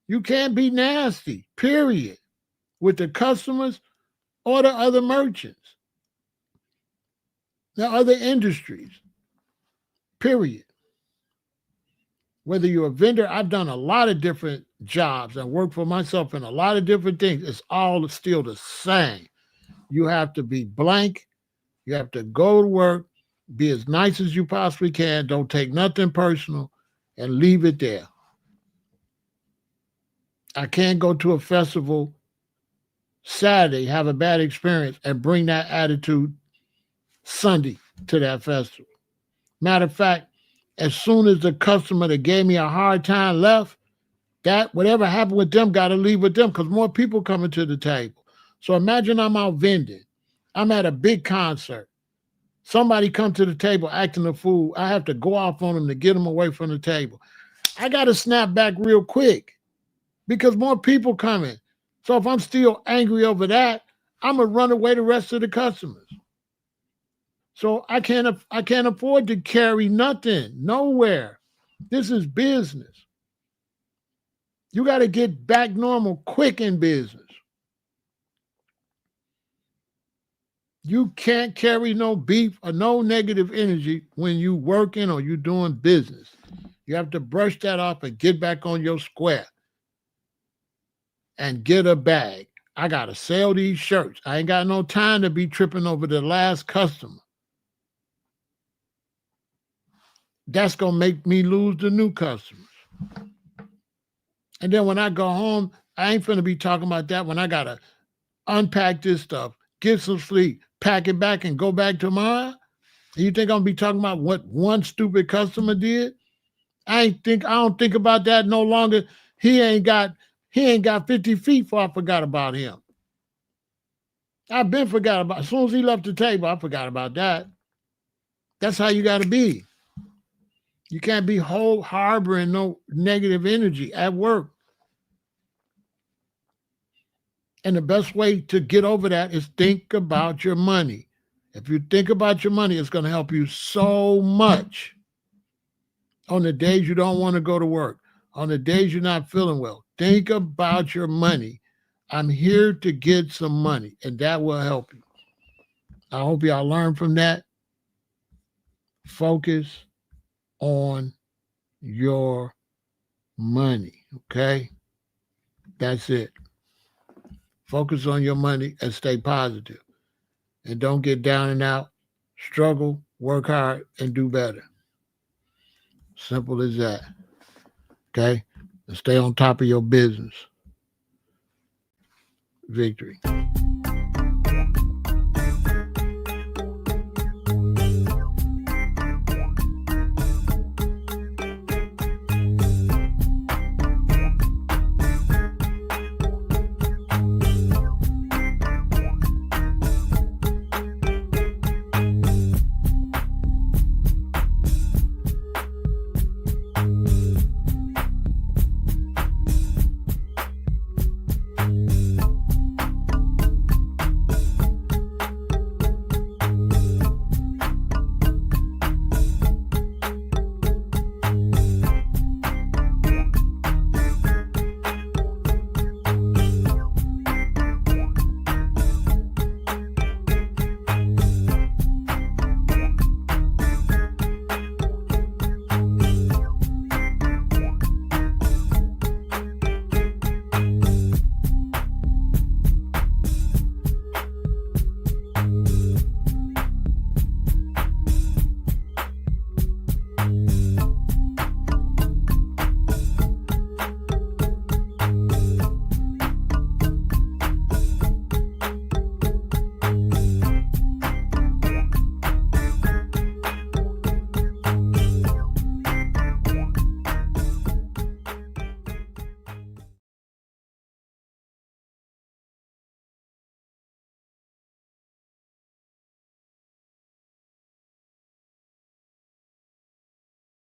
You can't be nasty, period, with the customers or the other merchants, the other industries, period. Whether you're a vendor, I've done a lot of different jobs and worked for myself in a lot of different things. It's all still the same. You have to be blank. You have to go to work, be as nice as you possibly can. Don't take nothing personal and leave it there. I can't go to a festival Saturday, have a bad experience, and bring that attitude Sunday to that festival. Matter of fact, as soon as the customer that gave me a hard time left, that whatever happened with them got to leave with them because more people coming to the table. So imagine I'm out vending. I'm at a big concert. Somebody come to the table acting a fool. I have to go off on them to get them away from the table. I got to snap back real quick because more people coming. So if I'm still angry over that, I'm going to run away the rest of the customers. So I can't afford to carry nothing, nowhere. This is business. You got to get back normal quick in business. You can't carry no beef or no negative energy when you working or you doing business. You have to brush that off and get back on your square and get a bag. I got to sell these shirts. I ain't got no time to be tripping over the last customer. That's going to make me lose the new customers. And then when I go home, I ain't finna be talking about that when I got to unpack this stuff, get some sleep, pack it back and go back tomorrow. You think I'm gonna be talking about what one stupid customer did? I don't think about that no longer. He ain't got 50 feet before I forgot about him. I've been forgot about. As soon as he left the table, I forgot about that. That's how you got to be. You can't be harboring no negative energy at work. And the best way to get over that is think about your money. If you think about your money, it's going to help you so much on the days you don't want to go to work, on the days you're not feeling well. Think about your money. I'm here to get some money, and that will help you. I hope y'all learn from that. Focus on your money, okay? That's it. Focus on your money and stay positive. And don't get down and out. Struggle, work hard, and do better. Simple as that. Okay? And stay on top of your business. Victory.